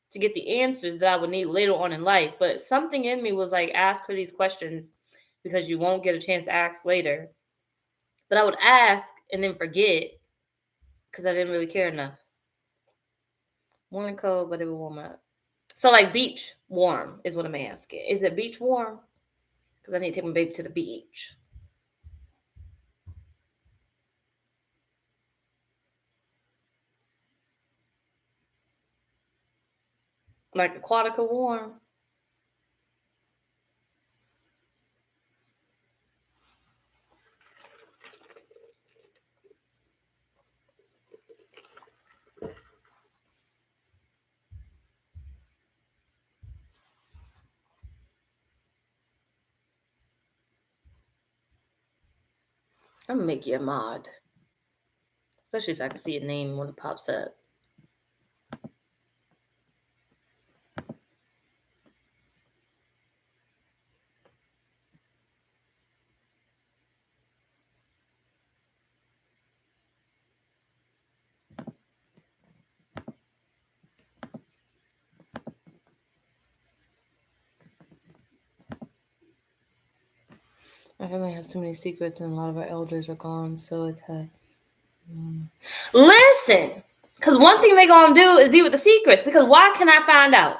to get the answers that I would need later on in life. But something in me was like, ask her these questions because you won't get a chance to ask later. But I would ask and then forget because I didn't really care enough. Morning cold, but it will warm up. So like beach warm is what I'm asking. Is it beach warm? Because I need to take my baby to the beach. Like Aquatica warm. I'm gonna make you a mod. Especially so I can see your name when it pops up. My family has too many secrets, and a lot of our elders are gone, so it's had. Listen, because one thing they gonna do is be with the secrets. Because why can I find out?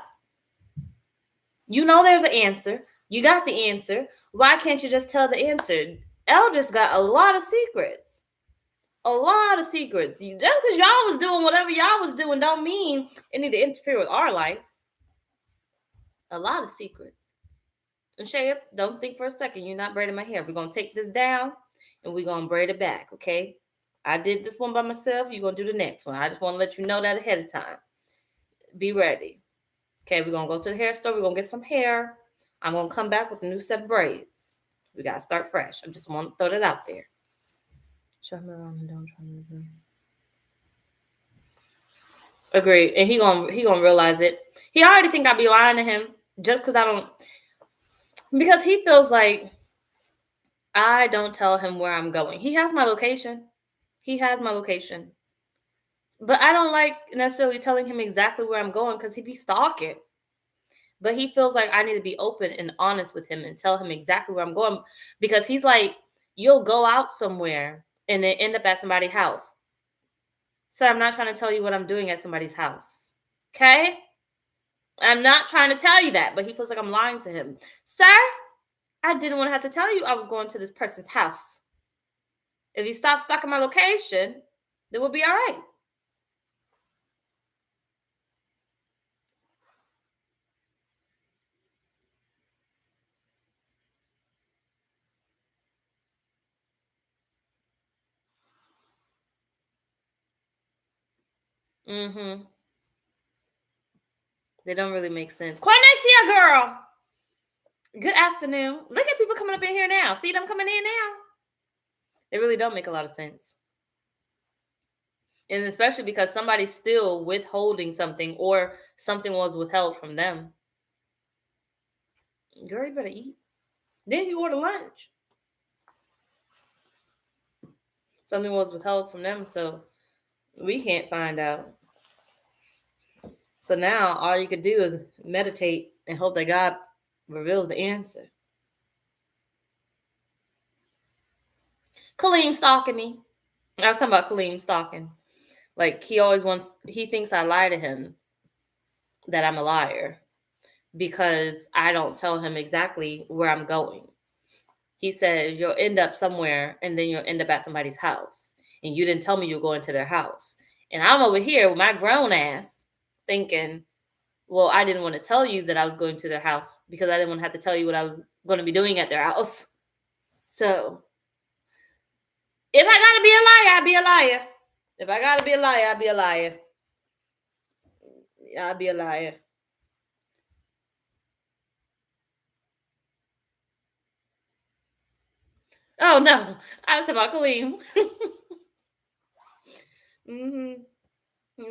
You know, there's an answer. You got the answer. Why can't you just tell the answer? Elders got a lot of secrets. A lot of secrets. Just because y'all was doing whatever y'all was doing, don't mean it need to interfere with our life. A lot of secrets. And Shay, don't think for a second you're not braiding my hair. We're gonna take this down and we're gonna braid it back, okay? I did this one by myself. You're gonna do the next one. I just want to let you know that ahead of time. Be ready. Okay, we're gonna go to the hair store, we're gonna get some hair. I'm gonna come back with a new set of braids. We gotta start fresh. I just want to throw that out there. Show me around and don't try to. Agreed. And he gonna realize it. He already think I be lying to him just because he feels like I don't tell him where I'm going. He has my location. But I don't like necessarily telling him exactly where I'm going because he'd be stalking. But he feels like I need to be open and honest with him and tell him exactly where I'm going because he's like, you'll go out somewhere and then end up at somebody's house. Sir, I'm not trying to tell you what I'm doing at somebody's house. Okay? I'm not trying to tell you that, but he feels like I'm lying to him. Sir, I didn't want to have to tell you I was going to this person's house. If you stop stalking my location, then we'll be all right. Mm-hmm. They don't really make sense. Cornecia, girl. Good afternoon. Look at people coming up in here now. See them coming in now? They really don't make a lot of sense. And especially because somebody's still withholding something or something was withheld from them. Girl, you better eat. Then you order lunch. Something was withheld from them, so we can't find out. So now all you could do is meditate and hope that God reveals the answer. Kaleem stalking me. I was talking about Kaleem stalking. Like he thinks I lie to him, that I'm a liar, because I don't tell him exactly where I'm going. He says you'll end up somewhere and then you'll end up at somebody's house. And you didn't tell me you're going to their house. And I'm over here with my grown ass thinking, well, I didn't want to tell you that I was going to their house because I didn't want to have to tell you what I was going to be doing at their house. So if I gotta be a liar, I'll be a liar. If I gotta be a liar, I'll be a liar. I'll be a liar. Oh no, I was talking about Kaleem. No,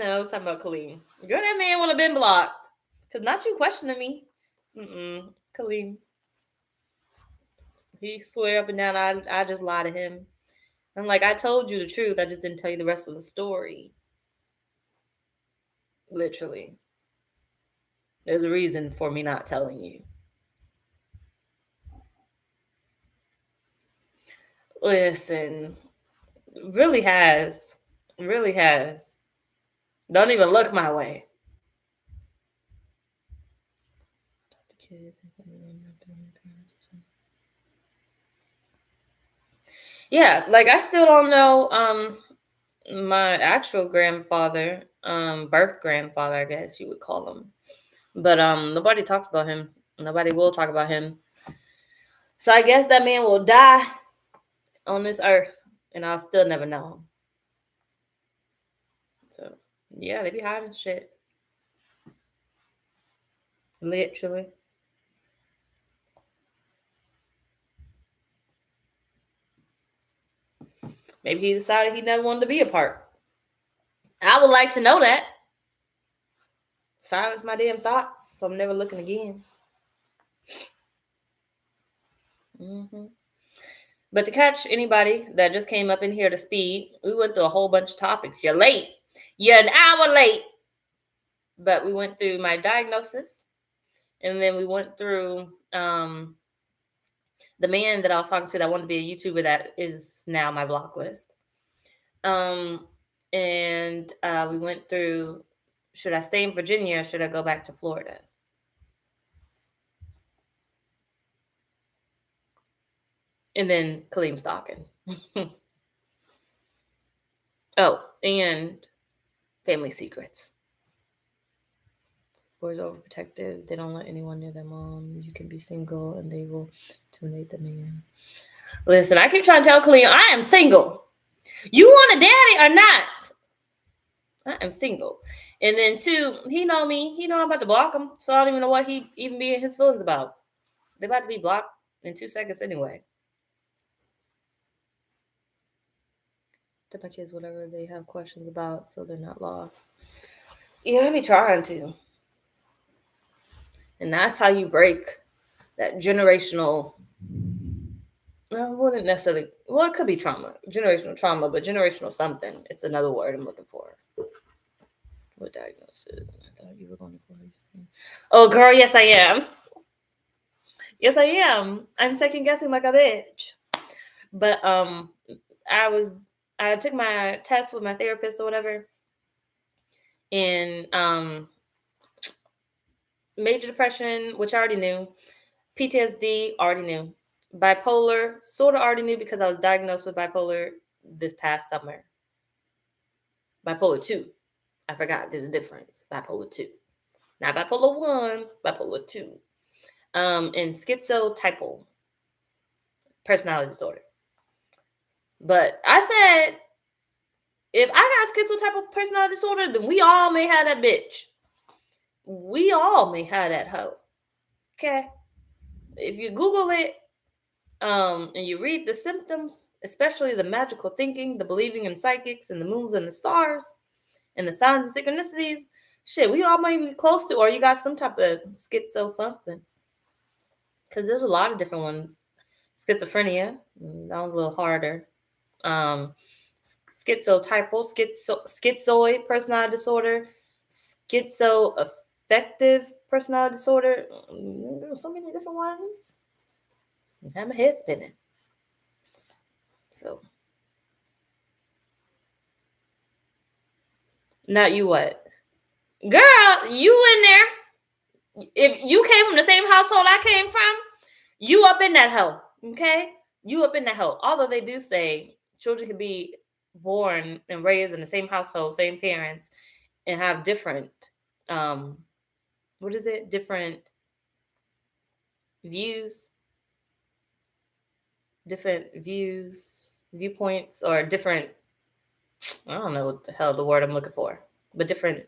I was talking about Kaleem. Girl, that man would have been blocked. Cause not you questioning me. Kaleem. He swear up and down I just lie to him. I'm like, I told you the truth. I just didn't tell you the rest of the story. Literally. There's a reason for me not telling you. Listen, really has. Really has. Don't even look my way. Yeah, like I still don't know my actual grandfather, birth grandfather, I guess you would call him. But nobody talks about him. Nobody will talk about him. So I guess that man will die on this earth and I'll still never know him. So yeah, they be hiding shit. Literally. Maybe he decided he never wanted to be a part. I would like to know that. Silence my damn thoughts, so I'm never looking again. But to catch anybody that just came up in here to speed, we went through a whole bunch of topics. You're late. You're an hour late. But we went through my diagnosis, and then we went through the man that I was talking to that wanted to be a YouTuber that is now my block list. And we went through, should I stay in Virginia or should I go back to Florida? And then Kaleem stalking. Oh, and family secrets. Boys are overprotective. They don't let anyone near their mom. You can be single and they will terminate the man. Listen, I keep trying to tell Kaleem, I am single. You want a daddy or not? I am single. And then two, he know me. He know I'm about to block him. So I don't even know what he even be in his feelings about. They're about to be blocked in 2 seconds anyway. To my kids whatever they have questions about so they're not lost. Yeah, I be trying to. And that's how you break that generational. Well, it wouldn't necessarily. Well, it could be trauma, generational trauma, but generational something. It's another word I'm looking for. What diagnosis? I thought you were going to Florida. Oh, girl, yes, I am. Yes, I am. I'm second guessing like a bitch. But I took my test with my therapist or whatever, and major depression, which I already knew, PTSD already knew, bipolar sort of already knew because I was diagnosed with bipolar this past summer. Bipolar 2, I forgot there's a difference. Bipolar 2, not bipolar 1, bipolar 2, and schizotypal personality disorder. But I said, if I got schizotypal personality disorder, then we all may have that bitch. We all may have that hoe. Okay? If you Google it, and you read the symptoms, especially the magical thinking, the believing in psychics and the moons and the stars, and the signs and synchronicities, shit, we all might be close to, or you got some type of schizo something. Because there's a lot of different ones. Schizophrenia, that one's a little harder. Schizotypal, schizoid personality disorder, schizoaffective personality disorder. There's so many different ones. I have my head spinning. So Not you what? Girl, you in there. If you came from the same household I came from, you up in that hole. Okay? You up in that hole. Although they do say children can be born and raised in the same household, same parents, and have different what is it? Different views, viewpoints, or different, I don't know what the hell the word I'm looking for, but different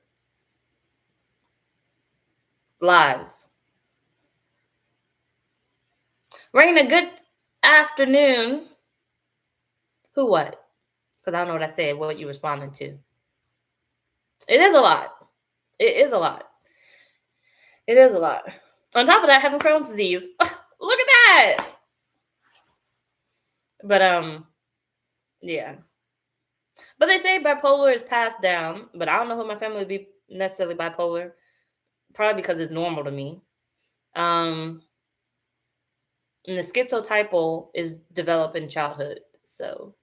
lives. Raina, good afternoon. Who what? Because I don't know what I said, what you responding to. It is a lot. It is a lot. It is a lot. On top of that, having Crohn's disease. Look at that. But yeah. But they say bipolar is passed down, but I don't know who my family would be necessarily bipolar. Probably because it's normal to me. And the schizotypal is developed in childhood. So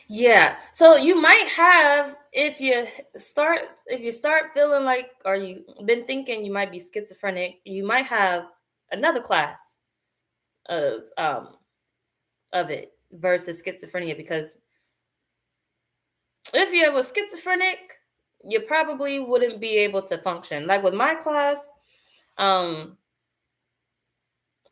yeah. So you might have, if you start feeling like, or you been thinking you might be schizophrenic, you might have another class of it versus schizophrenia, because if you were schizophrenic, you probably wouldn't be able to function. Like with my class, I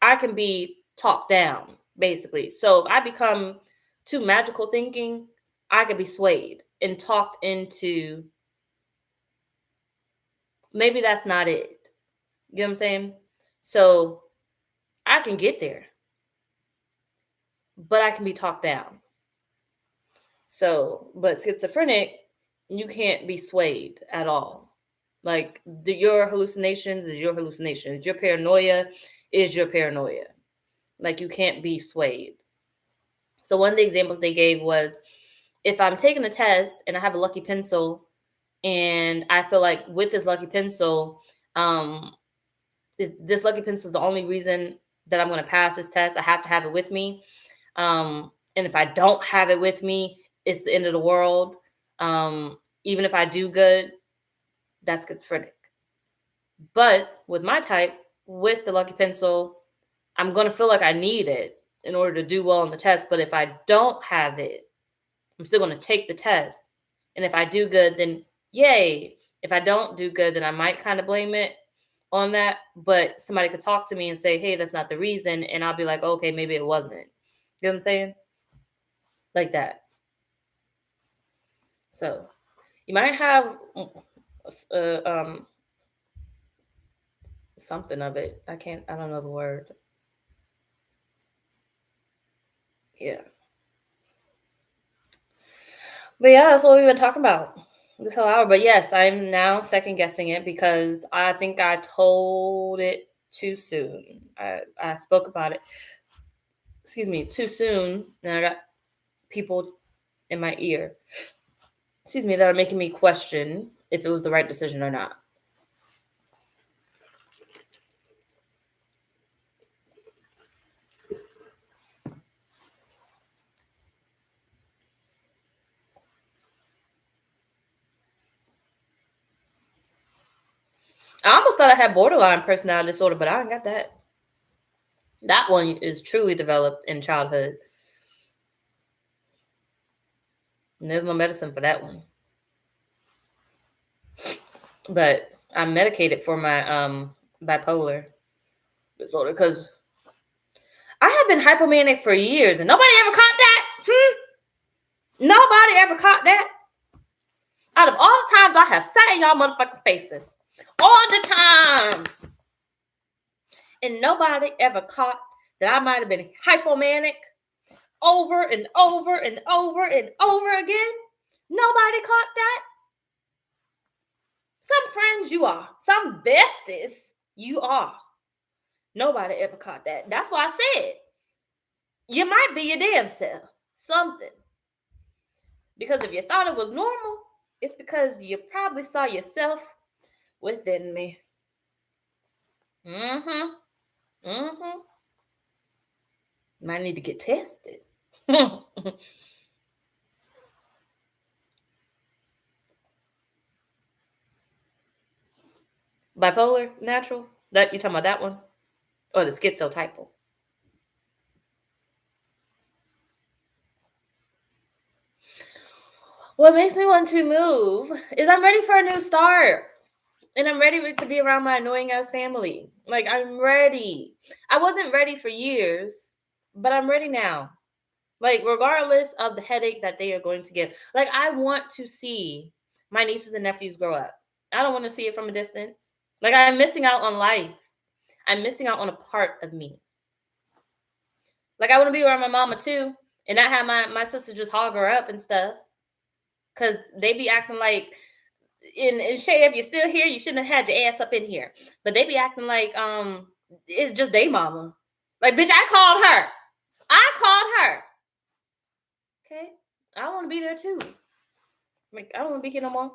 can be talked down, basically. So if I become too magical thinking, I could be swayed and talked into maybe that's not it. You know what I'm saying? So I can get there, but I can be talked down. So, but schizophrenic, you can't be swayed at all. Like your hallucinations is your hallucinations. Your paranoia is your paranoia. Like you can't be swayed. So one of the examples they gave was, if I'm taking a test and I have a lucky pencil, and I feel like with this lucky pencil, this lucky pencil is the only reason that I'm going to pass this test. I have to have it with me. And if I don't have it with me, it's the end of the world. Even if I do good, that's schizophrenic. But with my type, with the lucky pencil, I'm going to feel like I need it in order to do well on the test. But if I don't have it, I'm still going to take the test. And if I do good, then yay. If I don't do good, then I might kind of blame it on that. But somebody could talk to me and say, hey, that's not the reason. And I'll be like, okay, maybe it wasn't. You know what I'm saying? Like that. So you might have something of it. I don't know the word. Yeah. But yeah, that's what we've been talking about this whole hour. But yes, I'm now second guessing it because I think I told it too soon. I spoke about it, too soon. And I got people in my ear, that are making me question if it was the right decision or not. I almost thought I had borderline personality disorder, but I ain't got that. That one is truly developed in childhood. And there's no medicine for that one. But I'm medicated for my bipolar disorder because I have been hypomanic for years and nobody ever caught that. Nobody ever caught that. Out of all the times I have sat in y'all motherfucking faces all the time, and nobody ever caught that I might have been hypomanic over and over and over and over again. Nobody caught that. Some friends you are, some besties you are. Nobody ever caught that. That's why I said you might be your damn self. Something. Because if you thought it was normal, it's because you probably saw yourself within me. Mm-hmm. Mm-hmm. Might need to get tested. Bipolar, natural? That you talking about that one? Or the schizotypal? What makes me want to move is I'm ready for a new start. And I'm ready to be around my annoying ass family. Like, I'm ready. I wasn't ready for years, but I'm ready now. Like, regardless of the headache that they are going to give. Like, I want to see my nieces and nephews grow up. I don't want to see it from a distance. Like, I'm missing out on life. I'm missing out on a part of me. Like, I want to be around my mama too, and not have my sister just hog her up and stuff. Cause they be acting like, and Shay, if you're still here, you shouldn't have had your ass up in here. But they be acting like it's just they mama. Like, bitch, I called her. I called her. Okay. I want to be there too. Like, I don't want to be here no more.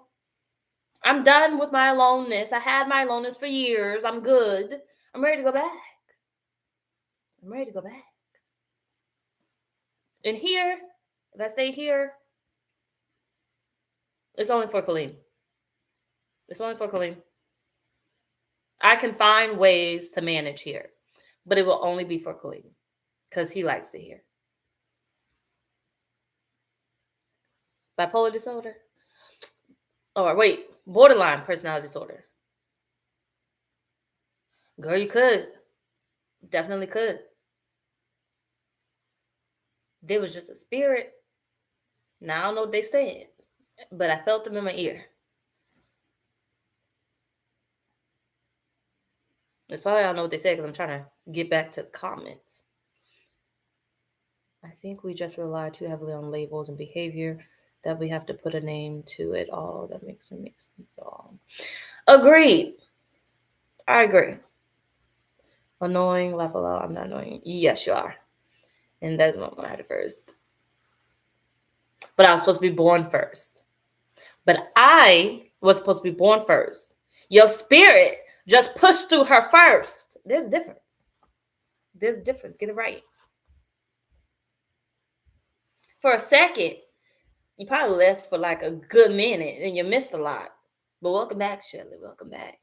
I'm done with my aloneness. I had my aloneness for years. I'm good. I'm ready to go back. I'm ready to go back. And here, if I stay here, it's only for Kaleem. It's only for Kaleem. I can find ways to manage here, but it will only be for Kaleem because he likes it here. Bipolar disorder? Or wait, borderline personality disorder. Girl, you could. Definitely could. There was just a spirit. Now, I don't know what they said, but I felt them in my ear. It's probably I don't know what they said because I'm trying to get back to the comments. I think we just rely too heavily on labels and behavior that we have to put a name to it all. That makes sense all. Agreed. I agree. Annoying, laugh aloud. I'm not annoying. Yes, you are. And that's what I had first. But I was supposed to be born first. But I was supposed to be born first. Your spirit just pushed through her first. There's a difference. There's a difference. Get it right. For a second, you probably left for like a good minute and you missed a lot. But welcome back, Shirley. Welcome back.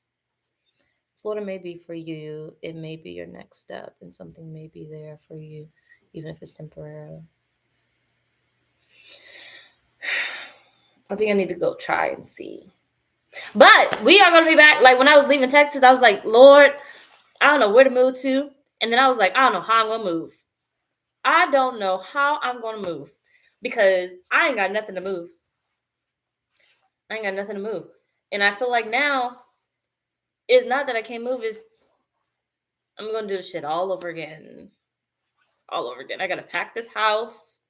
Florida may be for you. It may be your next step, and something may be there for you, even if it's temporary. I think I need to go try and see. But we are going to be back. Like, when I was leaving Texas, I was like, Lord, I don't know where to move to. And then I was like, I don't know how I'm going to move. I don't know how I'm going to move because I ain't got nothing to move. I ain't got nothing to move. And I feel like now it's not that I can't move. It's I'm going to do this shit all over again. All over again. I got to pack this house.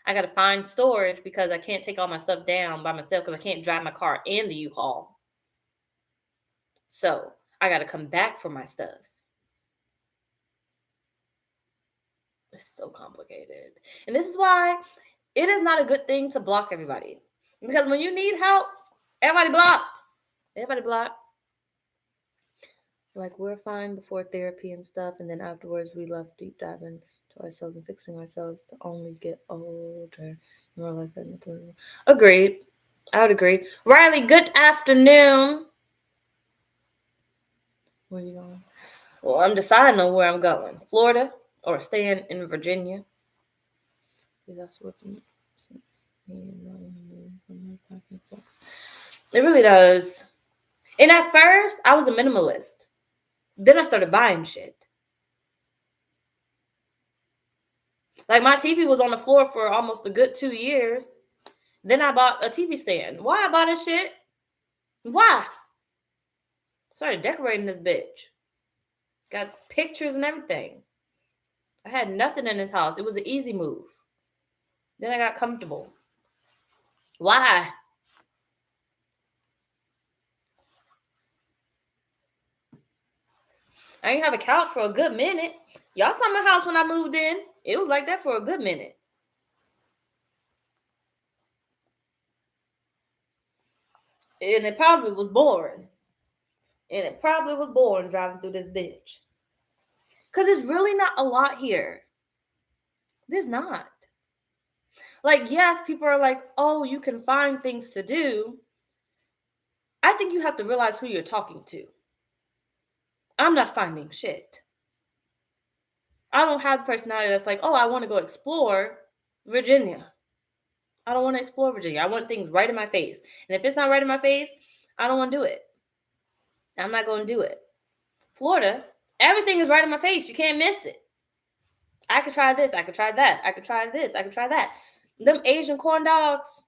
I got to find storage because I can't take all my stuff down by myself because I can't drive my car in the U-Haul. So I got to come back for my stuff. It's so complicated. And this is why it is not a good thing to block everybody. Because when you need help, everybody blocked. Everybody blocked. Like, we're fine before therapy and stuff. And then afterwards, we love deep diving to ourselves and fixing ourselves to only get older and realize that. Agreed. I would agree. Riley, good afternoon. Where are you going? Well, I'm deciding on where I'm going. Florida or staying in Virginia. That's what's sense. It really does. And at first, I was a minimalist. Then I started buying shit. Like, my TV was on the floor for almost a good 2 years. Then I bought a TV stand. Why I bought this shit? Why? Started decorating this bitch. Got pictures and everything. I had nothing in this house. It was an easy move. Then I got comfortable. Why? I didn't have a couch for a good minute. Y'all saw my house when I moved in. It was like that for a good minute. And it probably was boring. And it probably was born driving through this bitch. Because it's really not a lot here. There's not. Like, yes, people are like, oh, you can find things to do. I think you have to realize who you're talking to. I'm not finding shit. I don't have the personality that's like, oh, I want to go explore Virginia. I don't want to explore Virginia. I want things right in my face. And if it's not right in my face, I don't want to do it. I'm not going to do it. Florida, everything is right in my face. You can't miss it. I could try this. I could try that. I could try this. I could try that. Them Asian corn dogs,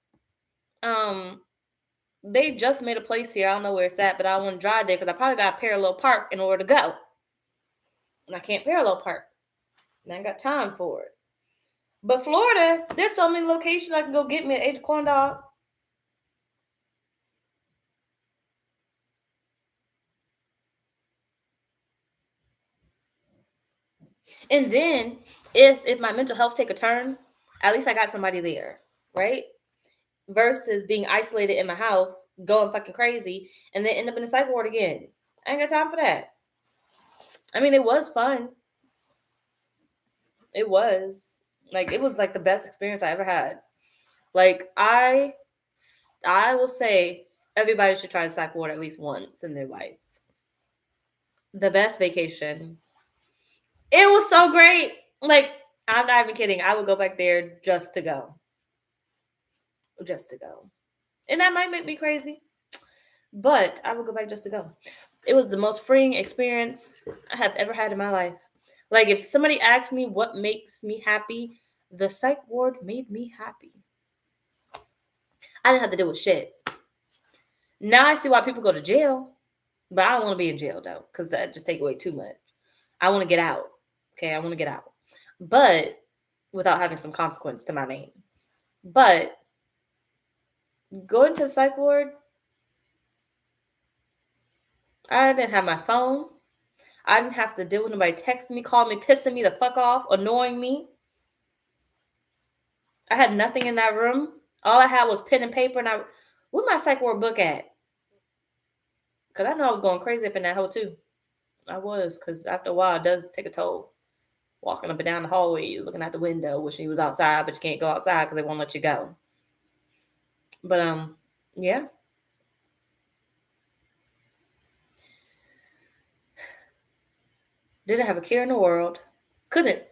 they just made a place here. I don't know where it's at, but I want to drive there because I probably got to parallel park in order to go. And I can't parallel park. And I ain't got time for it. But Florida, there's so many locations I can go get me an Asian corn dog. And then if my mental health take a turn, at least I got somebody there, right? Versus being isolated in my house, going fucking crazy, and then end up in the psych ward again. I ain't got time for that. I mean, it was fun. It was like the best experience I ever had. Like I will say everybody should try the psych ward at least once in their life. The best vacation. It was so great. Like, I'm not even kidding. I would go back there just to go. Just to go. And that might make me crazy, but I would go back just to go. It was the most freeing experience I have ever had in my life. Like, if somebody asked me what makes me happy, the psych ward made me happy. I didn't have to deal with shit. Now I see why people go to jail, but I don't want to be in jail though, because that just take away too much. I want to get out. Okay, I want to get out, but without having some consequence to my name. But going to the psych ward, I didn't have my phone. I didn't have to deal with nobody texting me, calling me, pissing me the fuck off, annoying me. I had nothing in that room. All I had was pen and paper, and where my psych ward book at? Because I know I was going crazy up in that hole too. I was, because after a while, it does take a toll. Walking up and down the hallway, you're looking out the window, wishing you was outside, but you can't go outside because they won't let you go. But yeah. Didn't have a care in the world. Couldn't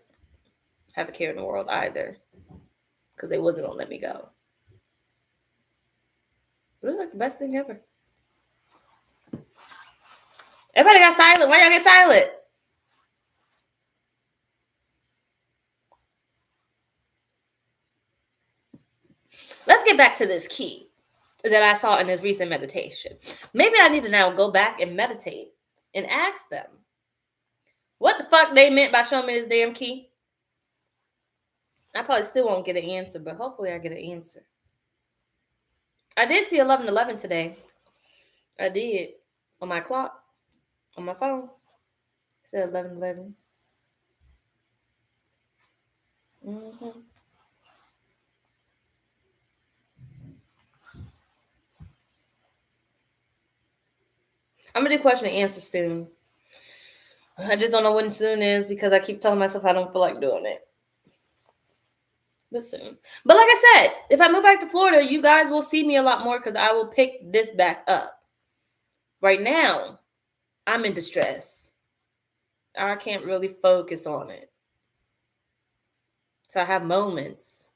have a care in the world either, because they wasn't gonna let me go. It was like the best thing ever. Everybody got silent. Why y'all get silent? Let's get back to this key that I saw in this recent meditation. Maybe I need to now go back and meditate and ask them what the fuck they meant by showing me this damn key. I probably still won't get an answer, but hopefully I get an answer. I did see 11:11 today. I did on my clock, on my phone. It said 11:11. Mm-hmm. I'm gonna do question and answer soon. I just don't know when soon is because I keep telling myself I don't feel like doing it. But soon. But like I said, if I move back to Florida, you guys will see me a lot more because I will pick this back up. Right now, I'm in distress. I can't really focus on it. So I have moments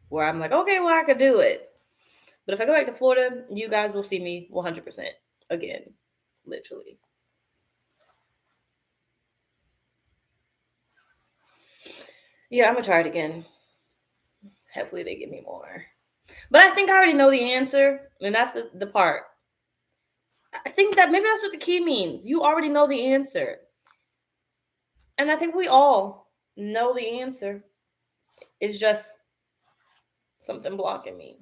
where I'm like, okay, well, I could do it. But if I go back to Florida, you guys will see me 100% again. Literally. Yeah, I'm going to try it again. Hopefully they give me more. But I think I already know the answer. And that's the part. I think that maybe that's what the key means. You already know the answer. And I think we all know the answer. It's just something blocking me.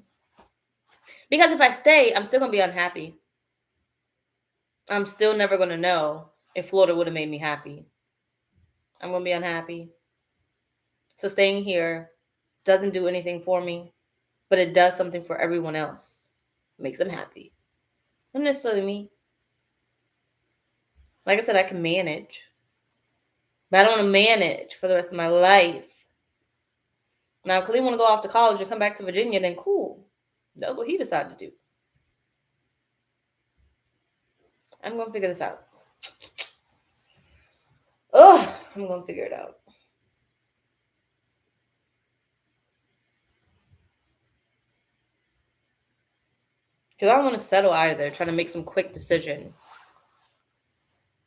Because if I stay, I'm still going to be unhappy. I'm still never going to know if Florida would have made me happy. I'm going to be unhappy. So staying here doesn't do anything for me, but it does something for everyone else. It makes them happy. Not necessarily me. Like I said, I can manage. But I don't want to manage for the rest of my life. Now, if Khalid want to go off to college and come back to Virginia, then cool. That's what he decided to do. I'm going to figure this out. Oh, I'm going to figure it out. Because I don't want to settle either, trying to make some quick decision.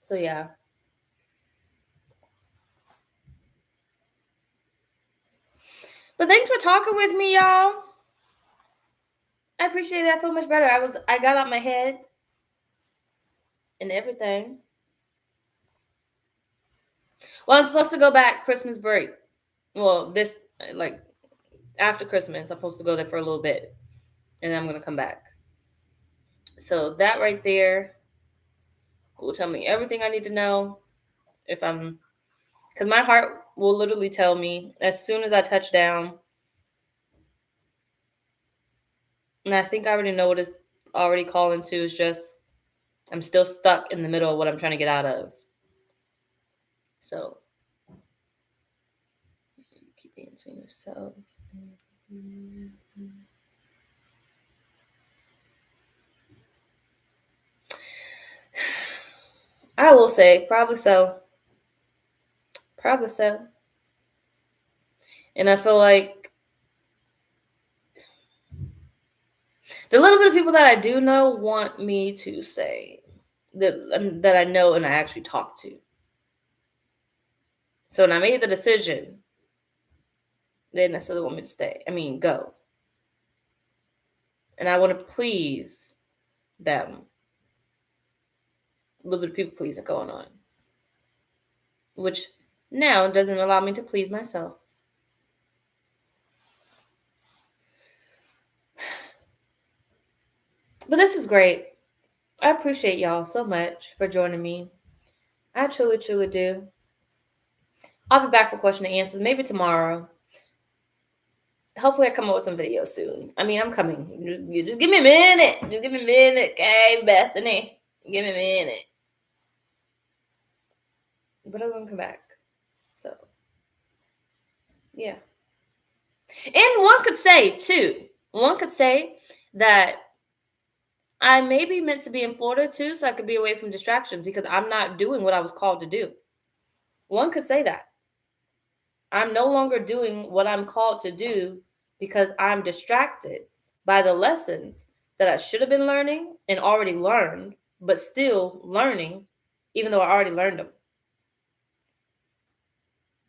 So, yeah. But thanks for talking with me, y'all. I appreciate that. I feel much better. I got out my head and everything. Well, I'm supposed to go back Christmas break. Well, after Christmas, I'm supposed to go there for a little bit. And then I'm going to come back. So that right there will tell me everything I need to know. Because my heart will literally tell me as soon as I touch down. And I think I already know what it's already calling to. It's just I'm still stuck in the middle of what I'm trying to get out of. So keep answering yourself. I will say probably so. Probably so. And I feel like the little bit of people that I do know want me to stay, that I know and I actually talk to. So when I made the decision, they didn't necessarily want me to stay. Go. And I want to please them. A little bit of people pleasing going on. Which now doesn't allow me to please myself. But this is great. I appreciate y'all so much for joining me. I truly, truly do. I'll be back for question and answers maybe tomorrow. Hopefully I come up with some videos soon. I'm coming. Just give me a minute. Just give me a minute, okay, Bethany? Give me a minute. But I'm going to come back. So, yeah. And one could say, too, that I may be meant to be in Florida, too, so I could be away from distractions because I'm not doing what I was called to do. One could say that. I'm no longer doing what I'm called to do because I'm distracted by the lessons that I should have been learning and already learned, but still learning, even though I already learned them.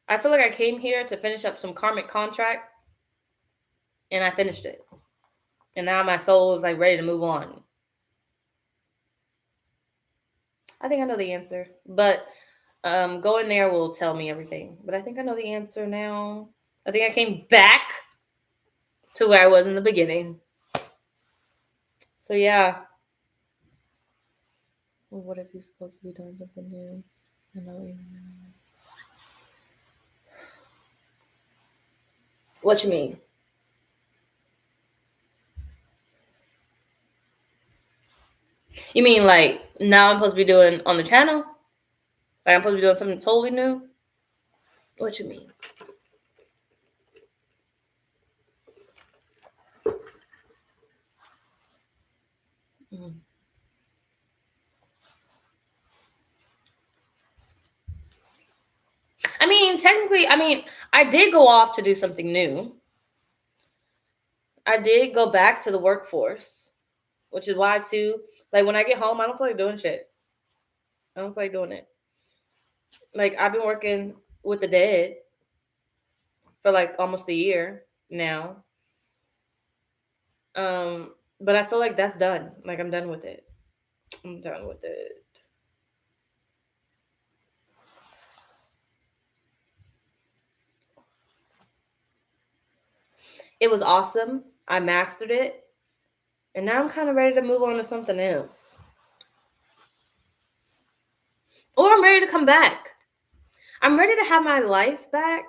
I feel like I came here to finish up some karmic contract, and I finished it. And now my soul is ready to move on. I think I know the answer, but going there will tell me everything. But I think I know the answer now. I think I came back to where I was in the beginning. So yeah. Well, what if you're supposed to be doing something new? I know. What you mean? You mean now I'm supposed to be doing on the channel? I'm supposed to be doing something totally new? What you mean? Mm-hmm. Technically, I did go off to do something new. I did go back to the workforce, which is why, too, when I get home, I don't feel like doing shit. I don't feel like doing it. I've been working with the dead for almost a year now. But I feel like that's done. I'm done with it. I'm done with it. It was awesome. I mastered it. And now I'm kind of ready to move on to something else. Or I'm ready to come back. I'm ready to have my life back.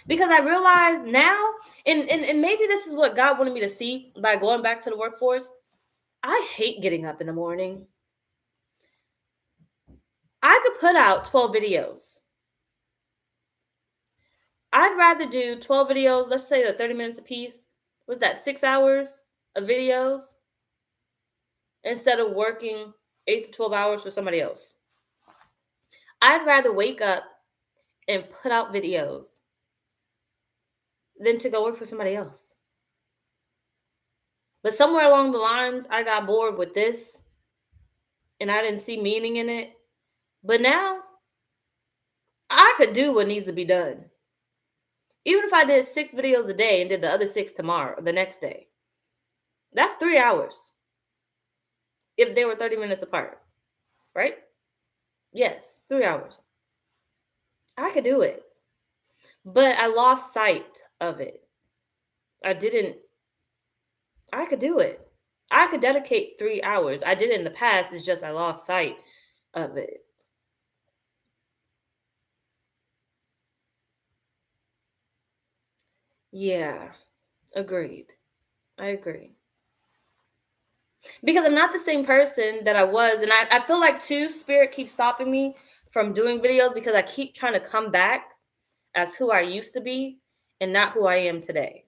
Because I realize now, and maybe this is what God wanted me to see by going back to the workforce. I hate getting up in the morning. I could put out 12 videos. I'd rather do 12 videos, let's say they're 30 minutes a piece. Was that 6 hours of videos? Instead of working 8 to 12 hours for somebody else. I'd rather wake up and put out videos than to go work for somebody else. But somewhere along the lines, I got bored with this and I didn't see meaning in it. But now I could do what needs to be done. Even if I did 6 videos a day and did the other 6 tomorrow, the next day, that's 3 hours. If they were 30 minutes apart, right? Yes, 3 hours. I could do it. But I lost sight of it. I could do it. I could dedicate 3 hours. I did it in the past. It's just I lost sight of it. Yeah, agreed. I agree. Because I'm not the same person that I was. And I feel like, too, Spirit keeps stopping me from doing videos because I keep trying to come back as who I used to be and not who I am today.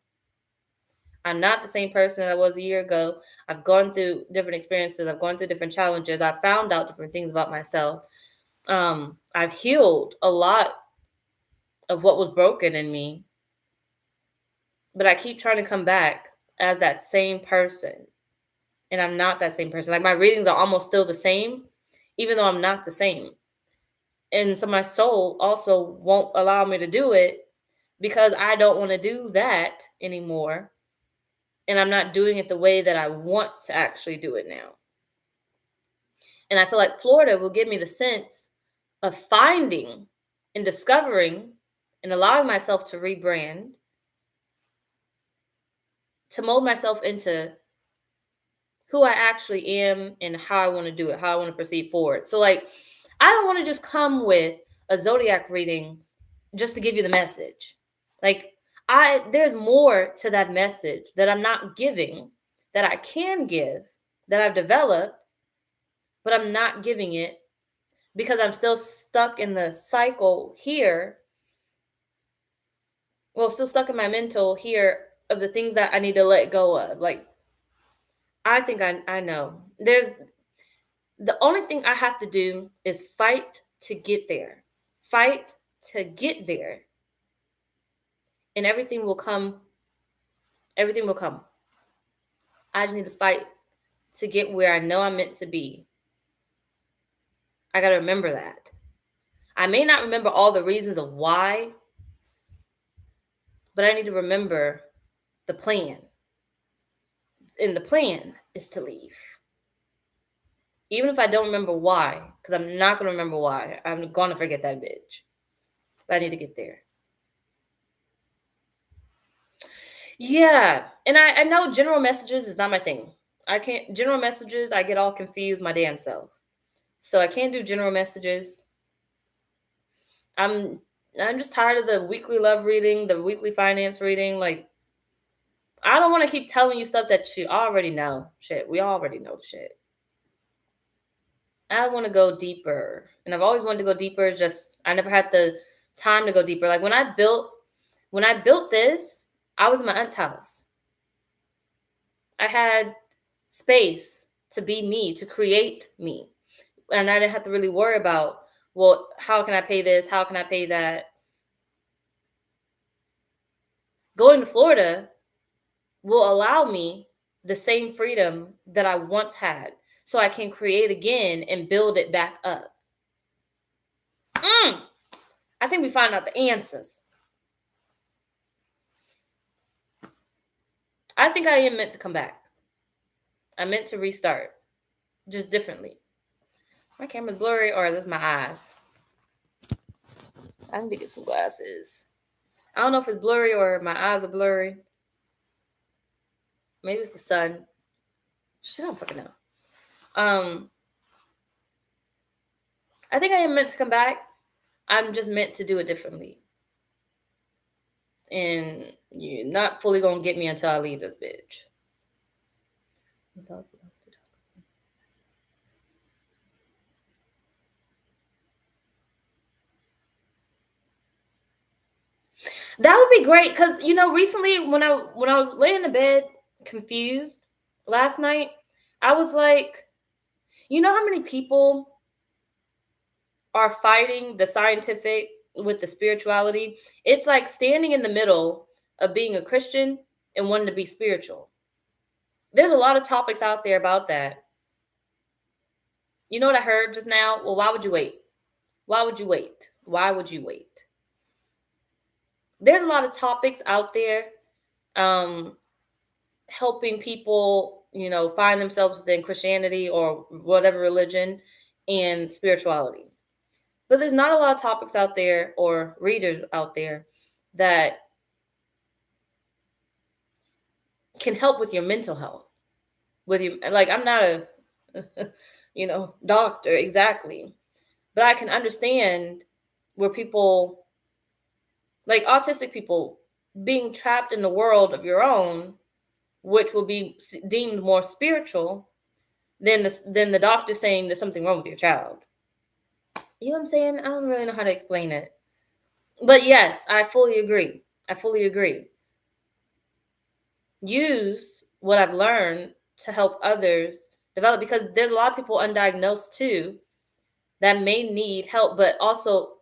I'm not the same person that I was a year ago. I've gone through different experiences. I've gone through different challenges. I've found out different things about myself. I've healed a lot of what was broken in me. But I keep trying to come back as that same person. And I'm not that same person. Like my readings are almost still the same, even though I'm not the same. And so my soul also won't allow me to do it because I don't want to do that anymore. And I'm not doing it the way that I want to actually do it now. And I feel like Florida will give me the sense of finding and discovering and allowing myself to rebrand, to mold myself into who I actually am and how I want to do it, how I want to proceed forward. So like, I don't want to just come with a zodiac reading just to give you the message. Like there's more to that message that I'm not giving, that I can give, that I've developed, but I'm not giving it because I'm still stuck in the cycle here. Well, still stuck in my mental here of the things that I need to let go of. Like, I think I know. The only thing I have to do is fight to get there. Fight to get there. And everything will come. Everything will come. I just need to fight to get where I know I'm meant to be. I got to remember that. I may not remember all the reasons of why, but I need to remember the plan. And the plan is to leave. Even if I don't remember why, because I'm not going to remember why. I'm going to forget that bitch. But I need to get there. Yeah. And I know general messages is not my thing. General messages, I get all confused my damn self. So I can't do general messages. I'm just tired of the weekly love reading, the weekly finance reading. Like, I don't want to keep telling you stuff that you already know. Shit, we already know shit. I want to go deeper. And I've always wanted to go deeper. Just I never had the time to go deeper. Like when I built this, I was in my aunt's house. I had space to be me, to create me. And I didn't have to really worry about, well, how can I pay this? How can I pay that? Going to Florida will allow me the same freedom that I once had so I can create again and build it back up. I think we find out the answers. I think I am meant to come back. I'm meant to restart, just differently. My camera's blurry, or is this my eyes? I need to get some glasses. I don't know if it's blurry or my eyes are blurry. Maybe it's the sun. Shit, I don't fucking know. I think I am meant to come back. I'm just meant to do it differently. And you're not fully gonna get me until I leave this bitch. That would be great because recently when I was laying in bed confused last night, I was like, how many people are fighting the scientific with the spirituality? It's like standing in the middle of being a Christian and wanting to be spiritual. There's a lot of topics out there about that. You know what I heard just now? Well, why would you wait? Why would you wait? Why would you wait? There's a lot of topics out there helping people, find themselves within Christianity or whatever religion and spirituality. But there's not a lot of topics out there or readers out there that can help with your mental health. With you, like, I'm not a doctor exactly, but I can understand where people, like autistic people, being trapped in the world of your own, which will be deemed more spiritual than the doctor saying there's something wrong with your child. You know what I'm saying? I don't really know how to explain it. But yes, I fully agree. Use what I've learned to help others develop, because there's a lot of people undiagnosed too that may need help, but also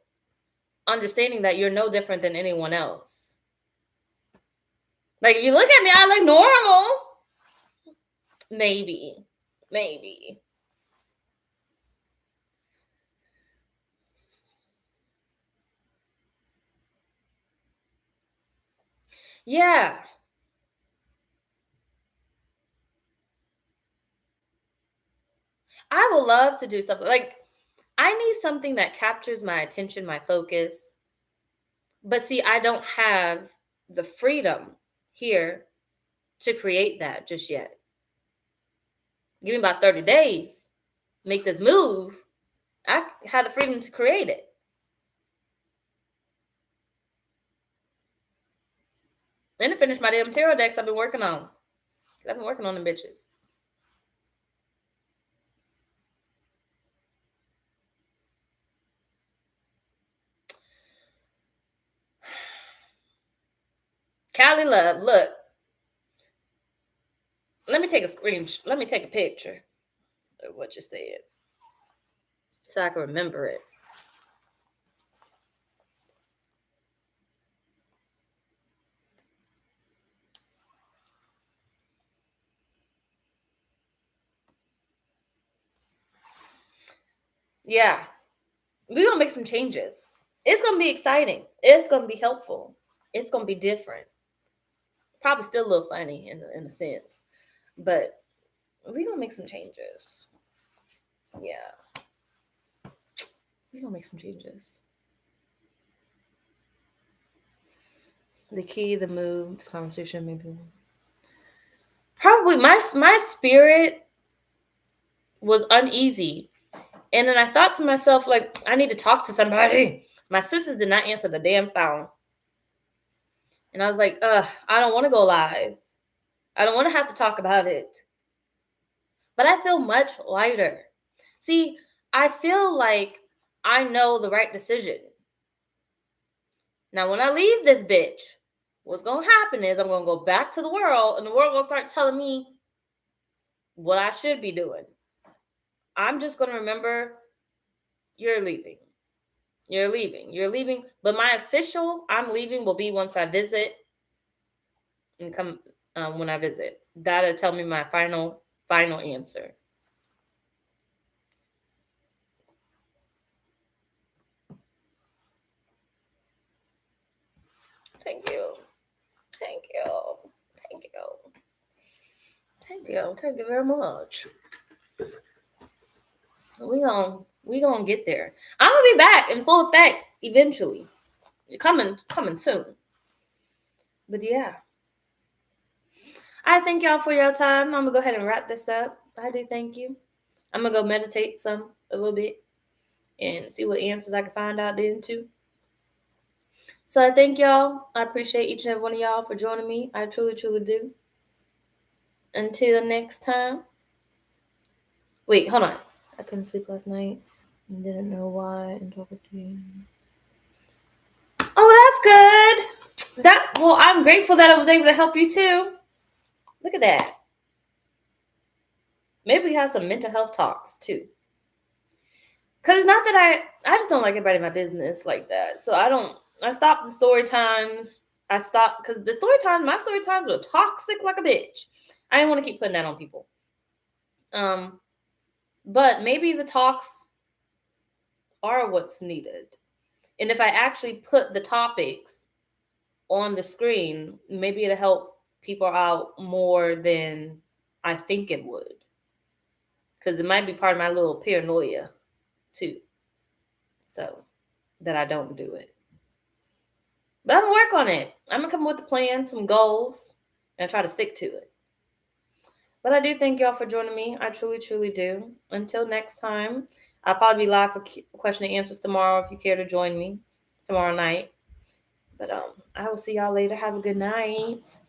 understanding that you're no different than anyone else. Like, if you look at me, I look normal. Maybe. Yeah. I would love to do something. Like, I need something that captures my attention, my focus. But see, I don't have the freedom here to create that just yet. Give me about 30 days, make this move. I have the freedom to create it. And to finish my damn tarot decks I've been working on. I've been working on them bitches. Callie Love, look. Let me take a screenshot. Let me take a picture of what you said so I can remember it. Yeah. We're going to make some changes. It's going to be exciting. It's going to be helpful. It's going to be different. Probably still a little funny in a sense. But we're going to make some changes. Yeah. We're going to make some changes. The key, the move, this conversation, maybe. Probably my spirit was uneasy. And then I thought to myself, like, I need to talk to somebody. My sisters did not answer the damn phone. And I was like, I don't want to go live. I don't want to have to talk about it. But I feel much lighter. See, I feel like I know the right decision. Now, when I leave this bitch, what's going to happen is I'm going to go back to the world, and the world going to start telling me what I should be doing. I'm just going to remember, you're leaving. You're leaving. But my official I'm leaving will be once I visit and come when I visit. That'll tell me my final answer. Thank you. Thank you very much. We gonna get there. I'm gonna be back in full effect eventually. Coming soon. But yeah. I thank y'all for your time. I'm gonna go ahead and wrap this up. I do thank you. I'm gonna go meditate a little bit and see what answers I can find out then too. So I thank y'all. I appreciate each and every one of y'all for joining me. I truly, truly do. Until next time. Wait, hold on. I couldn't sleep last night and didn't know why. Oh, that's good. Well, I'm grateful that I was able to help you too. Look at that. Maybe we have some mental health talks too. Cause it's not that I just don't like everybody in my business like that. So I stopped the story times. I stopped because my story times were toxic like a bitch. I didn't want to keep putting that on people. But maybe the talks are what's needed. And if I actually put the topics on the screen, maybe it'll help people out more than I think it would. Because it might be part of my little paranoia too. So that I don't do it. But I'm gonna work on it. I'm gonna come up with a plan, some goals, and try to stick to it. But I do thank y'all for joining me. I truly, truly do. Until next time, I'll probably be live for question and answers tomorrow if you care to join me tomorrow night. But I will see y'all later. Have a good night.